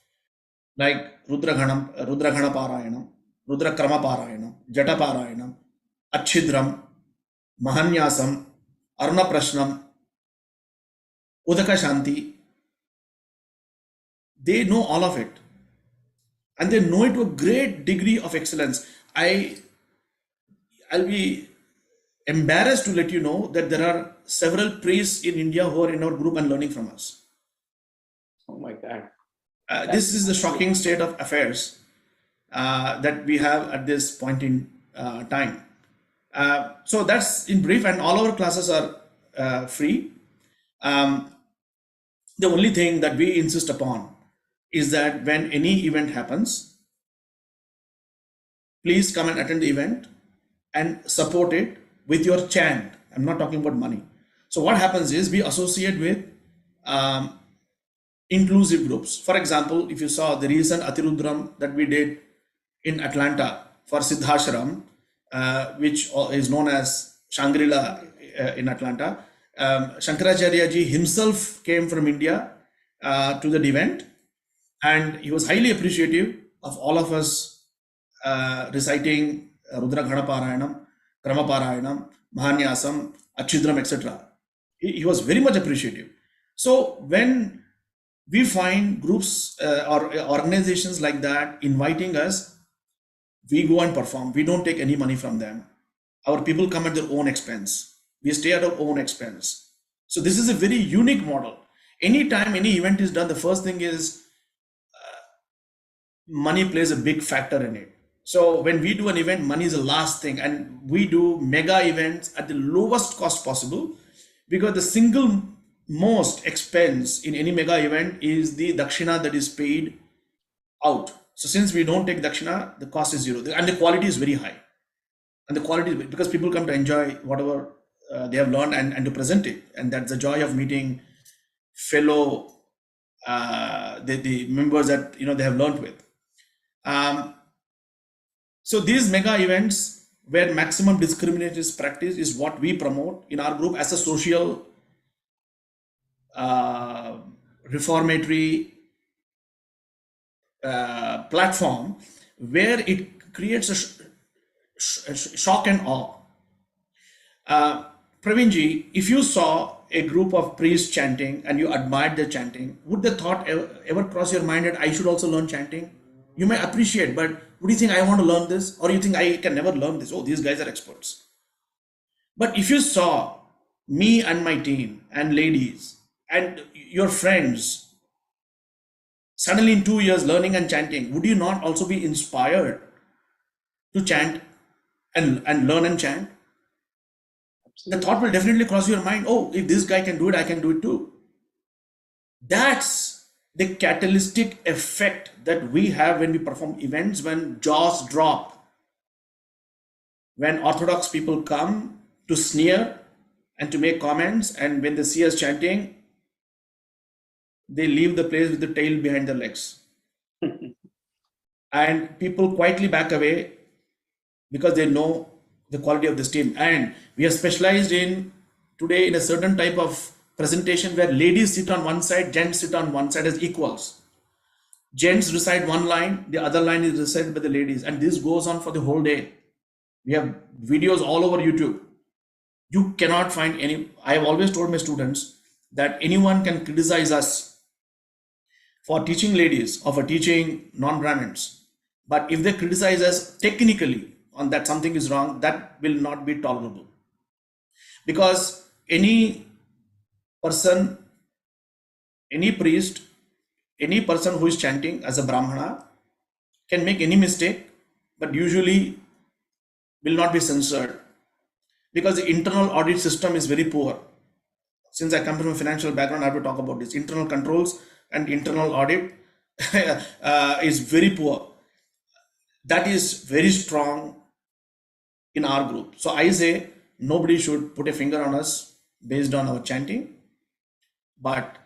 like Rudra Ghana Parayanam, Rudra Krama Parayanam, Jata Parayanam, Achidram, Mahanyasam, Aruna Prashnam, Udaka Shanti. They know all of it. And they know it to a great degree of excellence. I'll be embarrassed to let you know that there are several priests in India who are in our group and learning from us. Oh my God. This is the shocking state of affairs that we have at this point in time. So that's in brief, and all our classes are free. The only thing that we insist upon is that when any event happens, please come and attend the event and support it with your chant. I'm not talking about money. So what happens is we associate with inclusive groups. For example, if you saw the recent Atirudram that we did in Atlanta for Siddhashram, which is known as Shangri-La in Atlanta, Shankaracharya ji himself came from India to the event, and he was highly appreciative of all of us reciting Rudra Ghana Parayanam, Krama Parayanam, Mahanyasam, Achidram, etc. He was very much appreciative. So when we find groups or organizations like that inviting us, we go and perform. We don't take any money from them. Our people come at their own expense. We stay at our own expense. So this is a very unique model. Anytime any event is done, the first thing is money plays a big factor in it. So when we do an event, money is the last thing, and we do mega events at the lowest cost possible, because the single most expense in any mega event is the dakshina that is paid out. So since we don't take dakshina, the cost is zero, and the quality is very high. And the quality is because people come to enjoy whatever they have learned and to present it, and that's the joy of meeting fellow the members that they have learned with. So these mega events where maximum discrimination is practiced is what we promote in our group as a social reformatory platform, where it creates a shock and awe. Praveen ji, if you saw a group of priests chanting and you admired their chanting, would the thought ever cross your mind that I should also learn chanting? You may appreciate, but would you think I want to learn this? Or you think I can never learn this? Oh, these guys are experts. But if you saw me and my team and ladies and your friends suddenly in 2 years learning and chanting, would you not also be inspired to chant and learn and chant? The thought will definitely cross your mind, oh, if this guy can do it, I can do it too. That's the catalytic effect that we have when we perform events, when jaws drop, when orthodox people come to sneer and to make comments, and when they see us chanting, they leave the place with the tail behind their legs. And people quietly back away because they know the quality of this team. And we are specialized in today in a certain type of presentation where ladies sit on one side, gents sit on one side as equals. Gents recite one line, the other line is recited by the ladies, and this goes on for the whole day. We have videos all over YouTube. You cannot find any. I have always told my students that anyone can criticize us for teaching ladies or for teaching non-Brahmins, but if they criticize us technically on that something is wrong, that will not be tolerable. Because any person, any priest, any person who is chanting as a Brahmana can make any mistake, but usually will not be censored because the internal audit system is very poor. Since I come from a financial background, I have to talk about this. Internal controls and internal audit is very poor. That is very strong in our group. So I say nobody should put a finger on us based on our chanting, but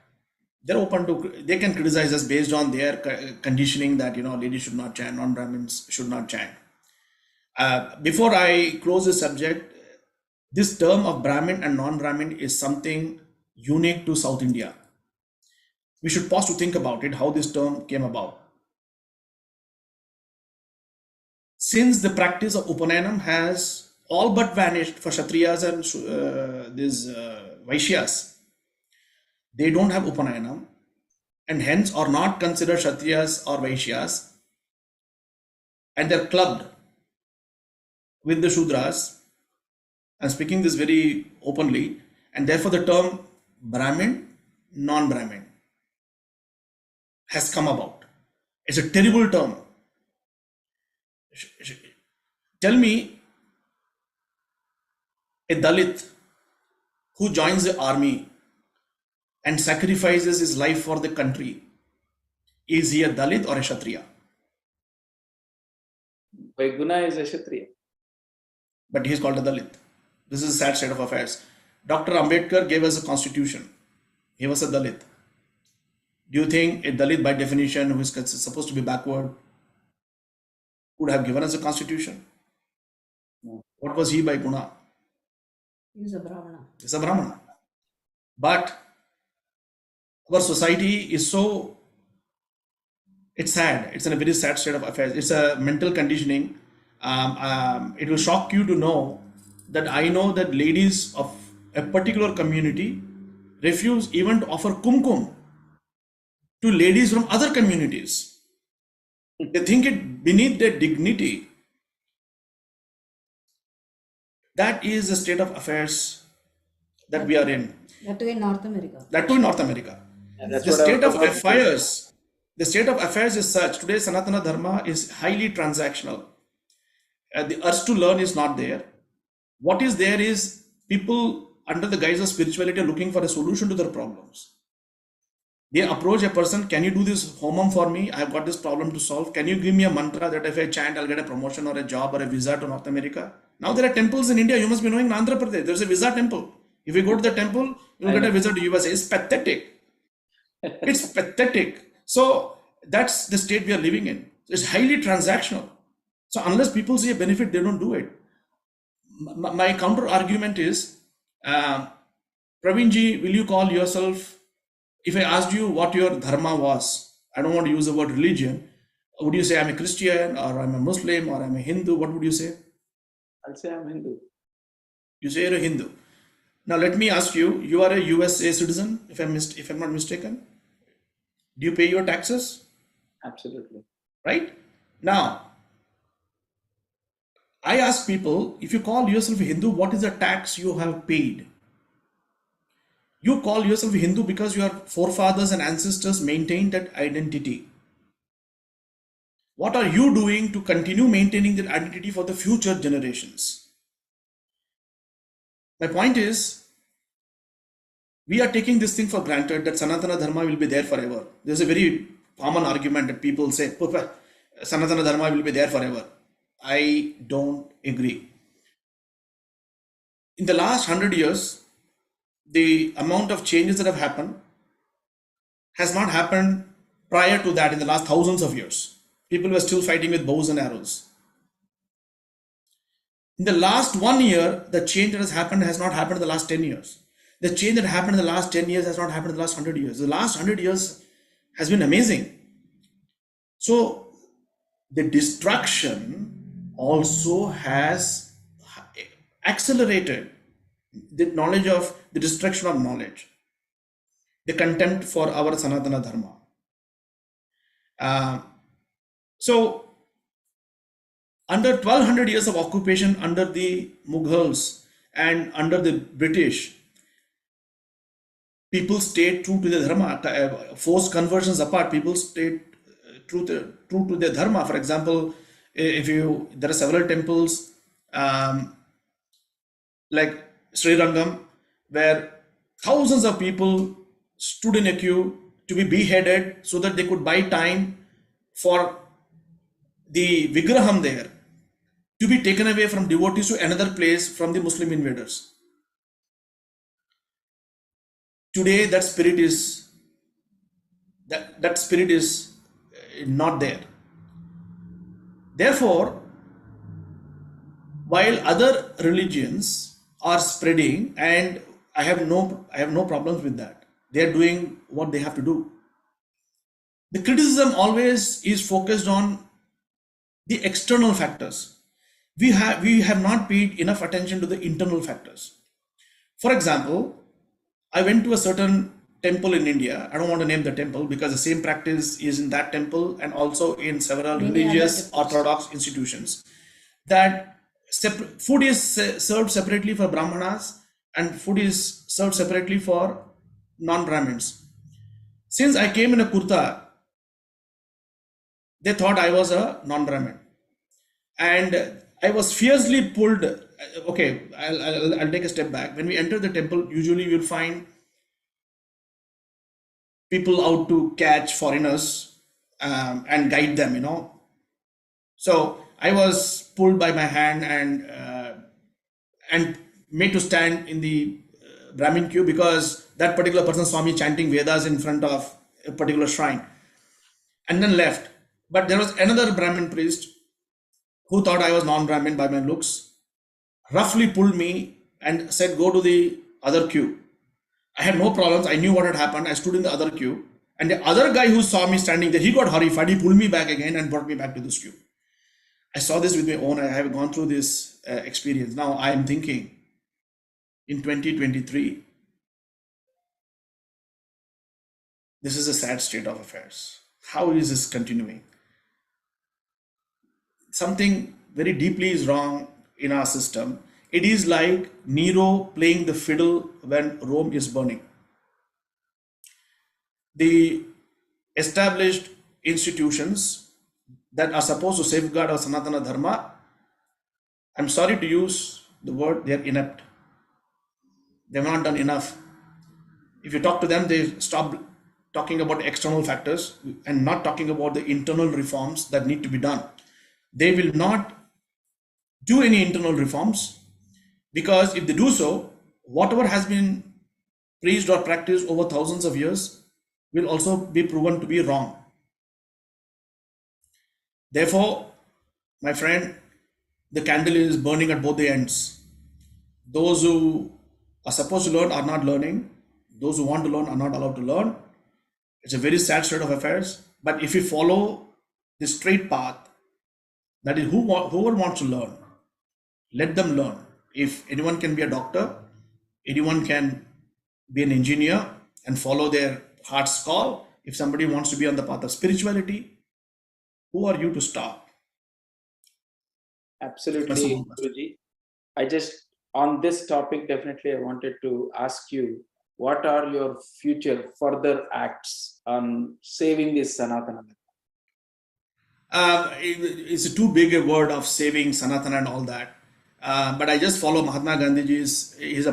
they're open to, they can criticize us based on their conditioning that, ladies should not chant, non-Brahmins should not chant. Before I close this subject, this term of Brahmin and non-Brahmin is something unique to South India. We should pause to think about it, how this term came about. Since the practice of Upanayam has all but vanished for Kshatriyas and these Vaishyas, they don't have Upanayam and hence are not considered Kshatriyas or Vaishyas, and they're clubbed with the Shudras. I'm speaking this very openly, and therefore the term Brahmin, non-Brahmin has come about. It's a terrible term. Tell me a Dalit who joins the army and sacrifices his life for the country. Is he a Dalit or a Kshatriya? By Guna is a Kshatriya. But he is called a Dalit. This is a sad state of affairs. Dr. Ambedkar gave us a constitution. He was a Dalit. Do you think a Dalit by definition who is supposed to be backward would have given us a constitution? No. What was he by Guna? He's a Brahmana. He's a Brahmana. But our society is so, it's sad. It's in a very sad state of affairs. It's a mental conditioning. It will shock you to know that I know that ladies of a particular community refuse even to offer kumkum to ladies from other communities. They think it beneath their dignity. That is the state of affairs that we are in. That too in North America. That too in North America. And that's The what I state was of about to say. affairs, the state of affairs is such. Today, Sanatana Dharma is highly transactional. The urge to learn is not there. What is there is people under the guise of spirituality are looking for a solution to their problems. They approach a person, can you do this homam for me? I've got this problem to solve. Can you give me a mantra that if I chant, I'll get a promotion or a job or a visa to North America? Now there are temples in India. You must be knowing in Andhra Pradesh. There's a visa temple. If you go to the temple, you'll get a visa to USA. It's pathetic. It's pathetic. So that's the state we are living in. It's highly transactional. So unless people see a benefit, they don't do it. My counter argument is, Praveen ji, will you call yourself, if I asked you what your dharma was, I don't want to use the word religion, would you say I'm a Christian or I'm a Muslim or I'm a Hindu? What would you say? I'll say I'm Hindu. You say you're a Hindu. Now let me ask you, you are a USA citizen, if I'm not mistaken. Do you pay your taxes? Absolutely. Right? Now, I ask people, if you call yourself a Hindu, what is the tax you have paid? You call yourself a Hindu because your forefathers and ancestors maintained that identity. What are you doing to continue maintaining that identity for the future generations? My point is, we are taking this thing for granted that Sanatana Dharma will be there forever. There's a very common argument that people say, Sanatana Dharma will be there forever. I don't agree. In the last 100 years, the amount of changes that have happened has not happened prior to that in the last thousands of years. People were still fighting with bows and arrows. In the last 1 year, the change that has happened has not happened in the last 10 years. The change that happened in the last 10 years has not happened in the last 100 years. The last 100 years has been amazing. So the destruction also has accelerated the knowledge of the destruction of knowledge, the contempt for our Sanatana Dharma. So under 1200 years of occupation under the Mughals and under the British, people stayed true to their dharma. Forced conversions apart, people stayed true to their dharma. For example, there are several temples um, like Sri Rangam, where thousands of people stood in a queue to be beheaded so that they could buy time for the Vigraham there to be taken away from devotees to another place from the Muslim invaders. Today, that spirit is not there. Therefore, while other religions are spreading, and I have no problems with that. They are doing what they have to do. The criticism always is focused on the external factors. We have not paid enough attention to the internal factors. For example, I went to a certain temple in India. I don't want to name the temple because the same practice is in that temple and also in several Many religious other temples. orthodox institutions. That food is served separately for Brahmanas and food is served separately for non-Brahmins. Since I came in a kurta, they thought I was a non-Brahmin. And I was fiercely pulled. Okay, I'll take a step back. When we enter the temple, usually you'll find people out to catch foreigners and guide them. So I was pulled by my hand and made to stand in the Brahmin queue because that particular person saw me chanting Vedas in front of a particular shrine and then left. But there was another Brahmin priest who thought I was non-Brahmin by my looks, roughly pulled me and said, "Go to the other queue." I had no problems. I knew what had happened. I stood in the other queue. And the other guy who saw me standing there, he got horrified. He pulled me back again and brought me back to this queue. I saw this with my own. I have gone through this experience. Now I am thinking in 2023, this is a sad state of affairs. How is this continuing? Something very deeply is wrong in our system. It is like Nero playing the fiddle when Rome is burning. The established institutions that are supposed to safeguard our Sanatana Dharma, I'm sorry to use the word, they are inept. They've not done enough. If you talk to them, they stop talking about external factors and not talking about the internal reforms that need to be done. They will not do any internal reforms because if they do so, whatever has been preached or practiced over thousands of years will also be proven to be wrong. Therefore, my friend, the candle is burning at both the ends. Those who are supposed to learn are not learning. Those who want to learn are not allowed to learn. It's a very sad state of affairs. But if we follow the straight path, that is, whoever wants to learn, let them learn. If anyone can be a doctor, anyone can be an engineer and follow their heart's call. If somebody wants to be on the path of spirituality, who are you to stop? Absolutely, Guruji. I just, on this topic, definitely I wanted to ask you, what are your future further acts on saving this Sanatana? It's too big a word of saving Sanatana and all that. But I just follow Mahatma Gandhiji's. He's a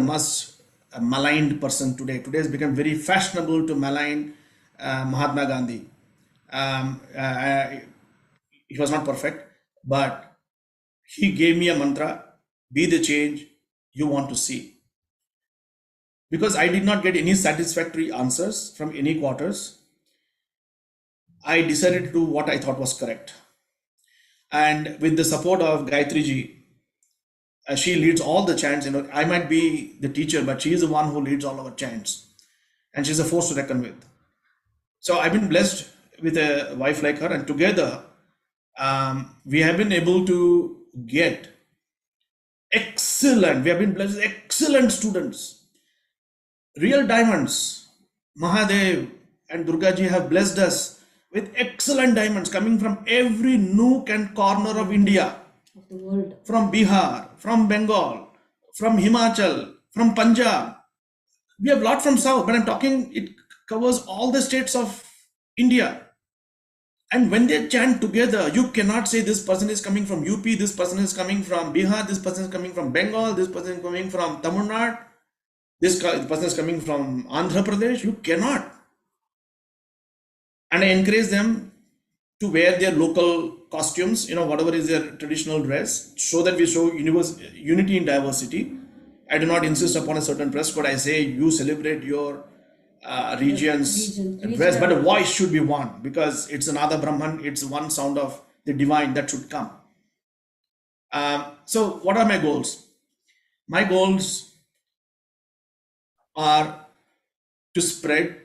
maligned person today. Today has become very fashionable to malign Mahatma Gandhi. He was not perfect, but he gave me a mantra: be the change you want to see. Because I did not get any satisfactory answers from any quarters, I decided to do what I thought was correct. And with the support of Gayatri ji, she leads all the chants. I might be the teacher, but she is the one who leads all our chants. And she's a force to reckon with. So I've been blessed with a wife like her, and together we have been able to get we have been blessed with excellent students, real diamonds. Mahadev and Durga ji have blessed us with excellent diamonds coming from every nook and corner of India, Of the world. from Bihar, from Bengal, from Himachal, from Punjab. We have a lot from south, but I'm talking, it covers all the states of India. And when they chant together, you cannot say this person is coming from UP, this person is coming from Bihar, this person is coming from Bengal, this person is coming from Tamil Nadu, this person is coming from Andhra Pradesh. You cannot. And I encourage them to wear their local costumes, whatever is their traditional dress, so that we show unity in diversity. I do not insist upon a certain dress code. I say you celebrate your region's dress, but the voice should be one, because it's another Brahman, it's one sound of the divine that should come. So what are my goals? My goals are to spread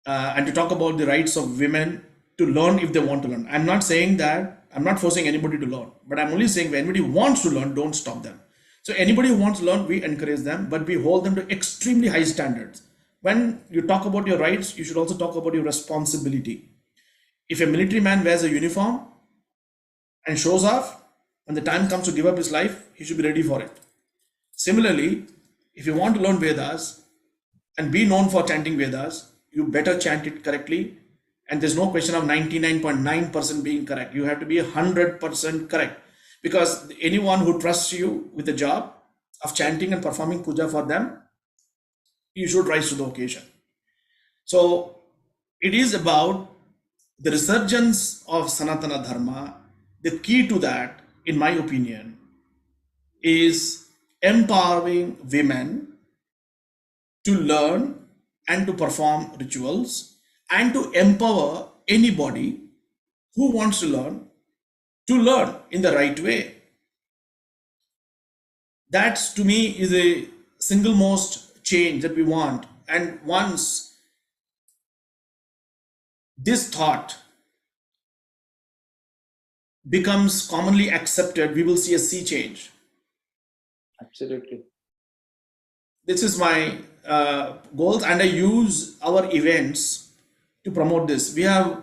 and to talk about the rights of women to learn if they want to learn. I'm not saying that, I'm not forcing anybody to learn, but I'm only saying when anybody wants to learn, don't stop them. So anybody who wants to learn, we encourage them, but we hold them to extremely high standards. When you talk about your rights, you should also talk about your responsibility. If a military man wears a uniform and shows off, when the time comes to give up his life, he should be ready for it. Similarly, if you want to learn Vedas and be known for chanting Vedas, you better chant it correctly. And there's no question of 99.9% being correct. You have to be 100% correct. Because anyone who trusts you with the job of chanting and performing puja for them, you should rise to the occasion. So it is about the resurgence of Sanatana Dharma. The key to that, in my opinion, is empowering women to learn and to perform rituals, and to empower anybody who wants to learn in the right way. That, to me, is a single most change that we want. And once this thought becomes commonly accepted, we will see a sea change. Absolutely. This is my goals, and I use our events to promote this. We have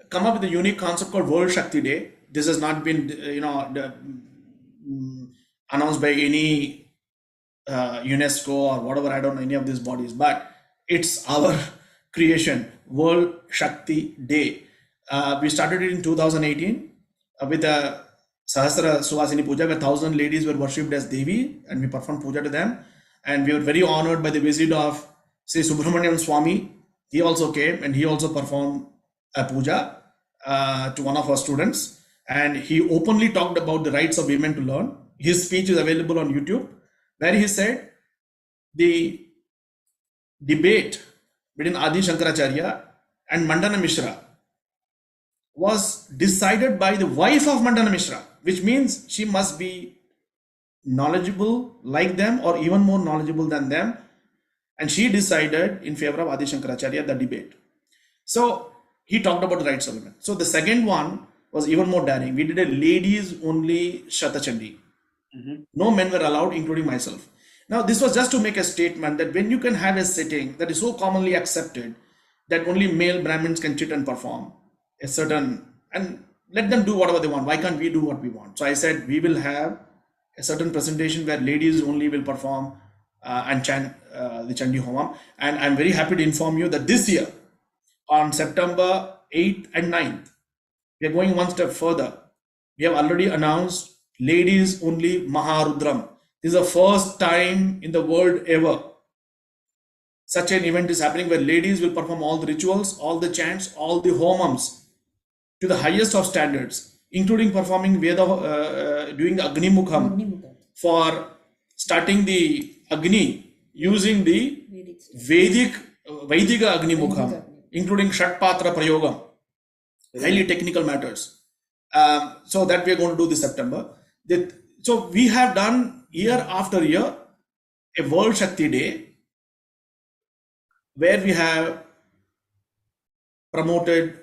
come up with a unique concept called World Shakti Day. This has not been, announced by any UNESCO or whatever. I don't know any of these bodies, but it's our creation, World Shakti Day. We started it in 2018 with a Sahasra Suvasini Puja, where 1,000 ladies were worshipped as Devi, and we performed puja to them. And we were very honored by the visit of, say, Subramaniam Swami. He also came and he also performed a puja to one of our students. And he openly talked about the rights of women to learn. His speech is available on YouTube, where he said the debate between Adi Shankaracharya and Mandana Mishra was decided by the wife of Mandana Mishra, which means she must be knowledgeable like them or even more knowledgeable than them. And she decided in favor of Adi Shankaracharya, the debate. So he talked about the rights of women. So the second one was even more daring. We did a ladies only Shatachandi. No men were allowed, including myself. Now, this was just to make a statement that when you can have a setting that is so commonly accepted that only male Brahmins can sit and perform a certain, and let them do whatever they want. Why can't we do what we want? So I said, we will have a certain presentation where ladies only will perform and chant the Chandi Homam. And I'm very happy to inform you that this year, on September 8th and 9th, we are going one step further. We have already announced ladies only Maharudram. This is the first time in the world ever such an event is happening, where ladies will perform all the rituals, all the chants, all the homams to the highest of standards, including performing Veda, doing the Agni Mukham for starting the Agni using the Vedika Agni Mukham, including Shatpatra Prayogam, highly technical matters. So that we are going to do this September. So we have done year after year a World Shakti Day, where we have promoted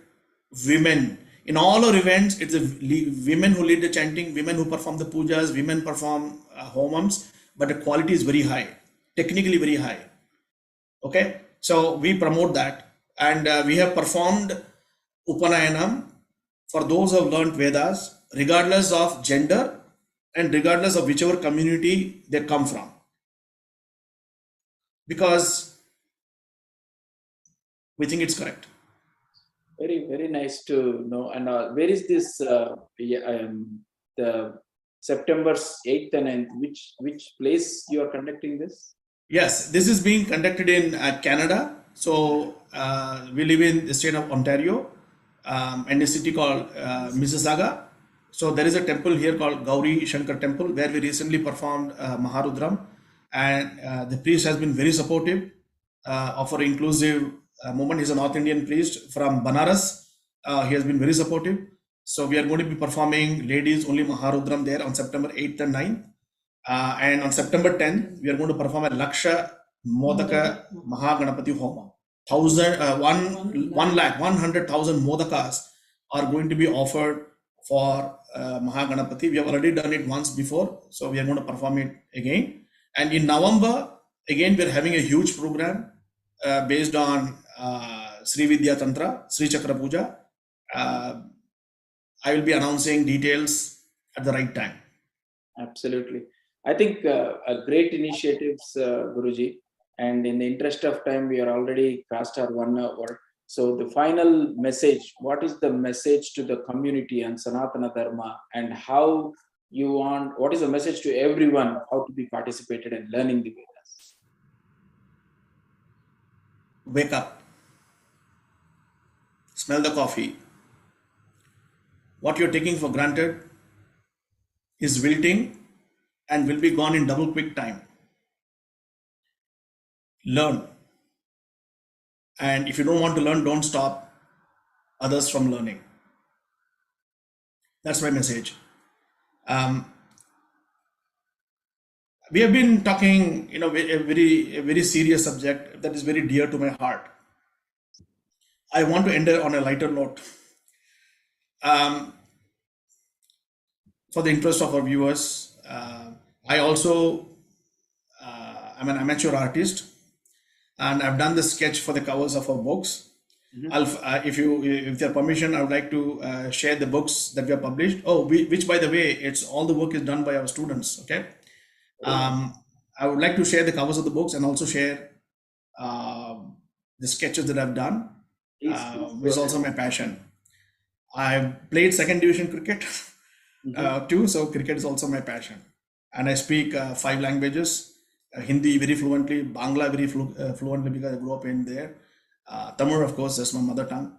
women. In all our events, it's women who lead the chanting, women who perform the pujas, women perform homams, but the quality is very high, technically very high. Okay, so we promote that, and we have performed Upanayanam for those who have learned Vedas, regardless of gender and regardless of whichever community they come from. because we think it's correct. Very, very nice to know. And where is this? The September 8th and 9th. Which place you are conducting this? Yes, this is being conducted in Canada. So we live in the state of Ontario, and a city called Mississauga. So there is a temple here called Gauri Shankar Temple where we recently performed Maharudram, and the priest has been very supportive of our inclusive movement. He's a North Indian priest from Banaras. He has been very supportive. So we are going to be performing ladies only Maharudram there on September 8th and 9th. And on September 10th, we are going to perform a Laksha Modaka Mahaganapati Homa. 100,000 Modakas are going to be offered for Mahaganapati. We have already done it once before, so we are going to perform it again. And in November, again, we are having a huge program based on Sri Vidya Tantra, Sri Chakra Puja. I will be announcing details at the right time. Absolutely. I think a great initiatives, Guruji. And in the interest of time, we are already past our 1 hour. So the final message, what is the message to the community and Sanatana Dharma, and how you want, what is the message to everyone, how to be participated in learning the Vedas? Wake up, smell the coffee. What you're taking for granted is wilting and will be gone in double quick time. Learn. And if you don't want to learn, don't stop others from learning. That's my message. We have been talking, a very serious subject that is very dear to my heart. I want to end on a lighter note. For the interest of our viewers, I also I'm an amateur artist, and I've done the sketch for the covers of our books. If your permission, I would like to share the books that we have published. Which by the way, it's all the work is done by our students. Okay. I would like to share the covers of the books and also share the sketches that I've done, which is also my passion. I've played second division cricket too, so cricket is also my passion. And I speak 5 languages. Hindi very fluently, Bangla very fluently because I grew up in there. Tamil, of course, that's my mother tongue.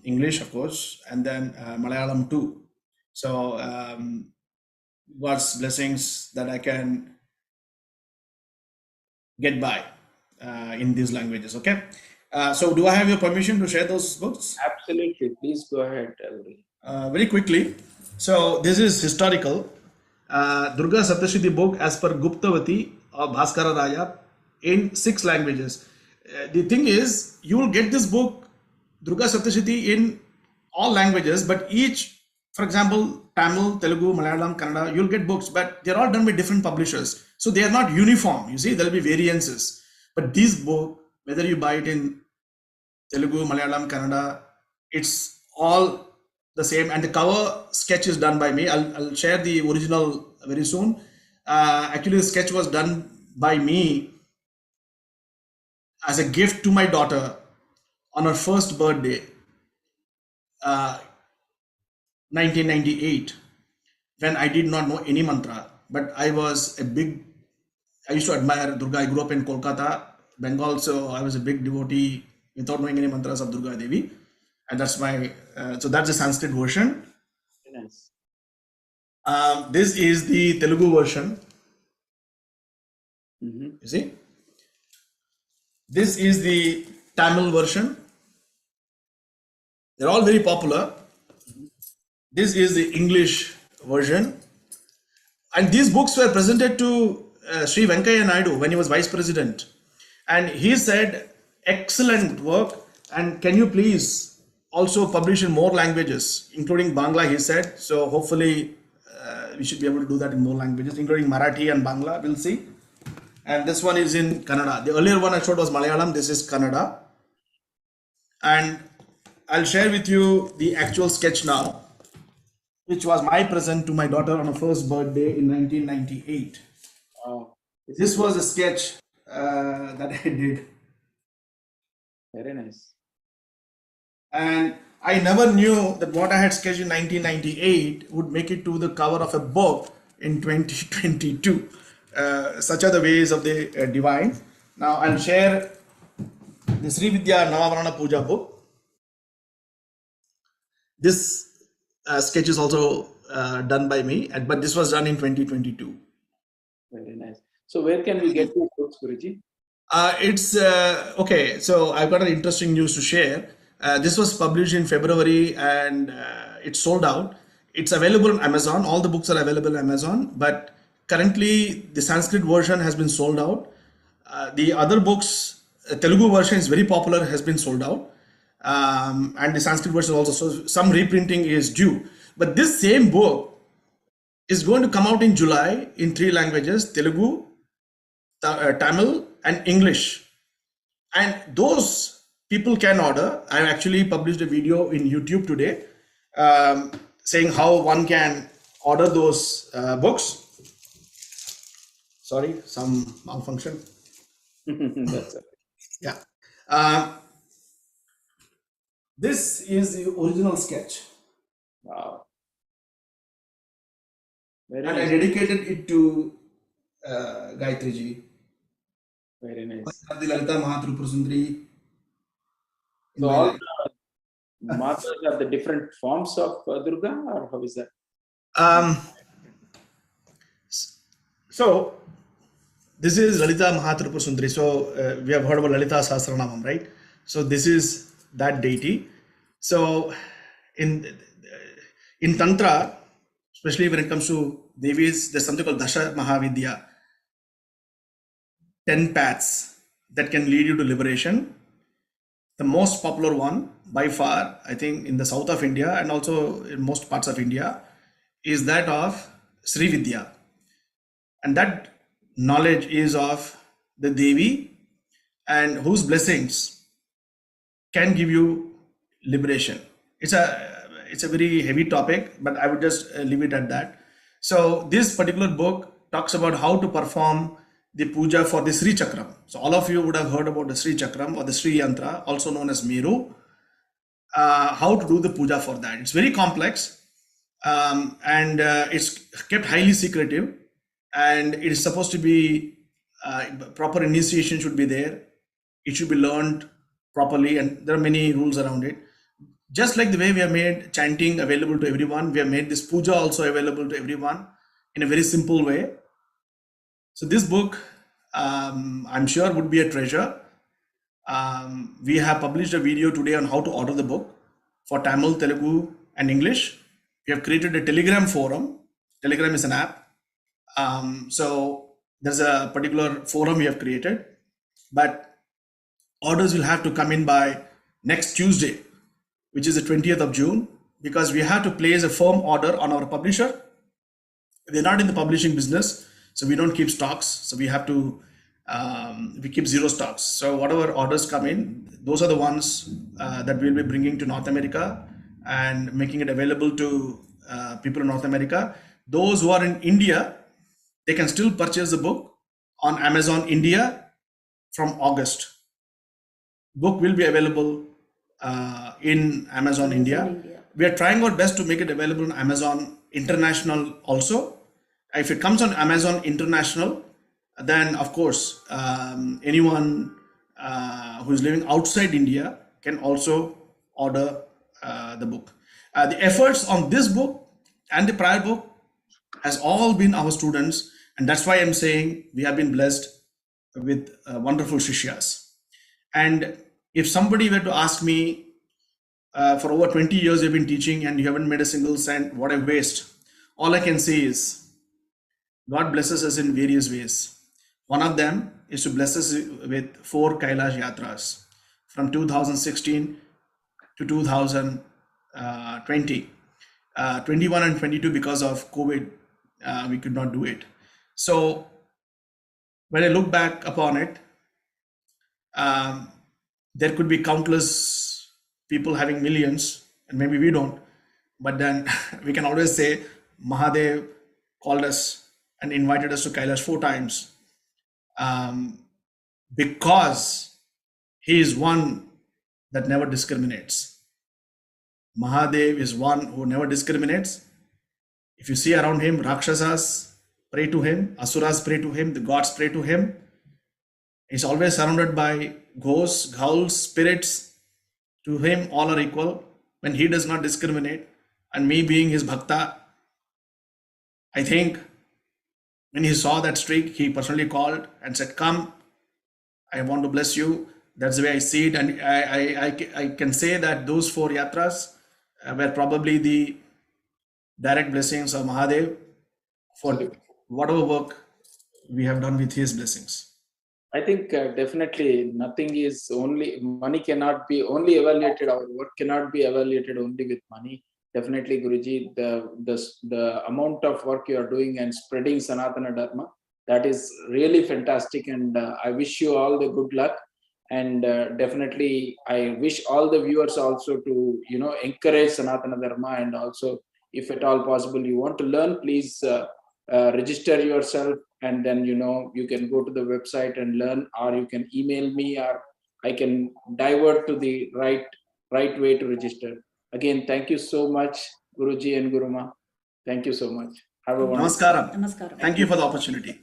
English, of course, and then Malayalam too. So God's blessings that I can get by in these languages. Okay. So do I have your permission to share those books? Absolutely. Please go ahead, Elri. Very quickly. So this is historical. Durga Saptashiti book as per Guptavati of Bhaskara Raya in 6 languages. The thing is, you will get this book, Durga Saptashiti, in all languages, but each, for example, Tamil, Telugu, Malayalam, Kannada, you'll get books, but they're all done by different publishers. So they are not uniform. You see, there'll be variances. But this book, whether you buy it in Telugu, Malayalam, Kannada, it's all the same. And the cover sketch is done by me. I'll share the original very soon. Actually, the sketch was done by me as a gift to my daughter on her first birthday, 1998, when I did not know any mantra, but I used to admire Durga. I grew up in Kolkata, Bengal, so I was a big devotee without knowing any mantras of Durga Devi. And that's so that's the Sanskrit version. Nice. This is the Telugu version. You see? This is the Tamil version. They're all very popular. This is the English version. And these books were presented to Sri Venkaiah Naidu when he was vice president. And he said, excellent work. And can you please also publish in more languages, including Bangla, he said. So hopefully we should be able to do that in more languages, including Marathi and Bangla. We'll see. And this one is in Kannada. The earlier one I showed was Malayalam. This is Kannada. And I'll share with you the actual sketch now, which was my present to my daughter on her first birthday in 1998. This was a sketch that I did. Very nice. And I never knew that what I had sketched in 1998 would make it to the cover of a book in 2022. Such are the ways of the divine. Now I'll share the Sri Vidya Navavarana Puja book. This sketch is also done by me, but this was done in 2022. Very nice. So where can we get your books, Guruji? It's okay. So I've got an interesting news to share. This was published in February and it's sold out. It's available on Amazon. All the books are available on Amazon, but currently the Sanskrit version has been sold out. The other books, Telugu version is very popular, has been sold out. And the Sanskrit version also. So some reprinting is due. But this same book is going to come out in July in 3 languages: Telugu, Tamil, and English. And those people can order. I actually published a video in YouTube today saying how one can order those books. Sorry, some malfunction. That's it. Yeah. This is the original sketch. Wow. Very And I nice. dedicated it to Gayatri ji. Very nice. The Lalita Mahatrupur Sundari. in So my all life. the matas are the different forms of Durga, or how is that? So this is Lalita Mahatrupur Sundari. So we have heard about Lalita Sahasranamam, right? So this is that deity. So in Tantra, especially when it comes to Devis, there's something called Dasha Mahavidya, 10 paths that can lead you to liberation. The most popular one by far, I think, in the south of India and also in most parts of India, is that of Sri Vidya. And that knowledge is of the Devi and whose blessings can give you liberation. It's a very heavy topic, but I would just leave it at that. So this particular book talks about how to perform the puja for the Sri Chakram. So all of you would have heard about the Sri Chakram or the Sri Yantra, also known as Meru. How to do the puja for that. It's very complex, and it's kept highly secretive, and it is supposed to be proper initiation should be there. It should be learned properly, and there are many rules around it. Just like the way we have made chanting available to everyone, we have made this puja also available to everyone in a very simple way. So this book, I'm sure, would be a treasure. We have published a video today on how to order the book for Tamil, Telugu, and English. We have created a Telegram forum. Telegram is an app. So there's a particular forum we have created, but orders will have to come in by next Tuesday, which is the 20th of June, because we have to place a firm order on our publisher. We're not in the publishing business, so we don't keep stocks. So we have to, we keep zero stocks. So whatever orders come in, those are the ones that we'll be bringing to North America and making it available to people in North America. Those who are in India, they can still purchase the book on Amazon India from August. Book will be available in Amazon India. We are trying our best to make it available on Amazon International also. If it comes on Amazon International, then of course anyone who is living outside India can also order the book. The efforts on this book and the prior book has all been our students, and that's why I'm saying we have been blessed with wonderful shishyas. And if somebody were to ask me, for over 20 years you've been teaching and you haven't made a single cent, what a waste, all I can say is God blesses us in various ways. One of them is to bless us with 4 Kailash Yatras from 2016 to 2020. 21 and 22, because of COVID, we could not do it. So when I look back upon it, there could be countless people having millions, and maybe we don't, but then we can always say Mahadev called us and invited us to Kailash 4 times. because he is one that never discriminates. Mahadev is one who never discriminates. If you see around him, Rakshasas pray to him, Asuras pray to him, the gods pray to him. He's always surrounded by ghosts, ghouls, spirits. To him, all are equal when he does not discriminate. And me being his bhakta, I think when he saw that streak, he personally called and said, "Come, I want to bless you." That's the way I see it. And I can say that those 4 yatras were probably the direct blessings of Mahadev for whatever work we have done with his blessings. I think definitely nothing is only money cannot be only evaluated. Our work cannot be evaluated only with money. Definitely, Guruji, the amount of work you are doing and spreading Sanatana Dharma, that is really fantastic. And I wish you all the good luck. And definitely, I wish all the viewers also to encourage Sanatana Dharma, and also, if at all possible, you want to learn, please register yourself, and then you can go to the website and learn, or you can email me, or I can divert to the right way to register. Again, thank you so much, Guruji and Guruma. Thank you so much. Have a wonderful Namaskaram. Namaskaram. Thank you for the opportunity.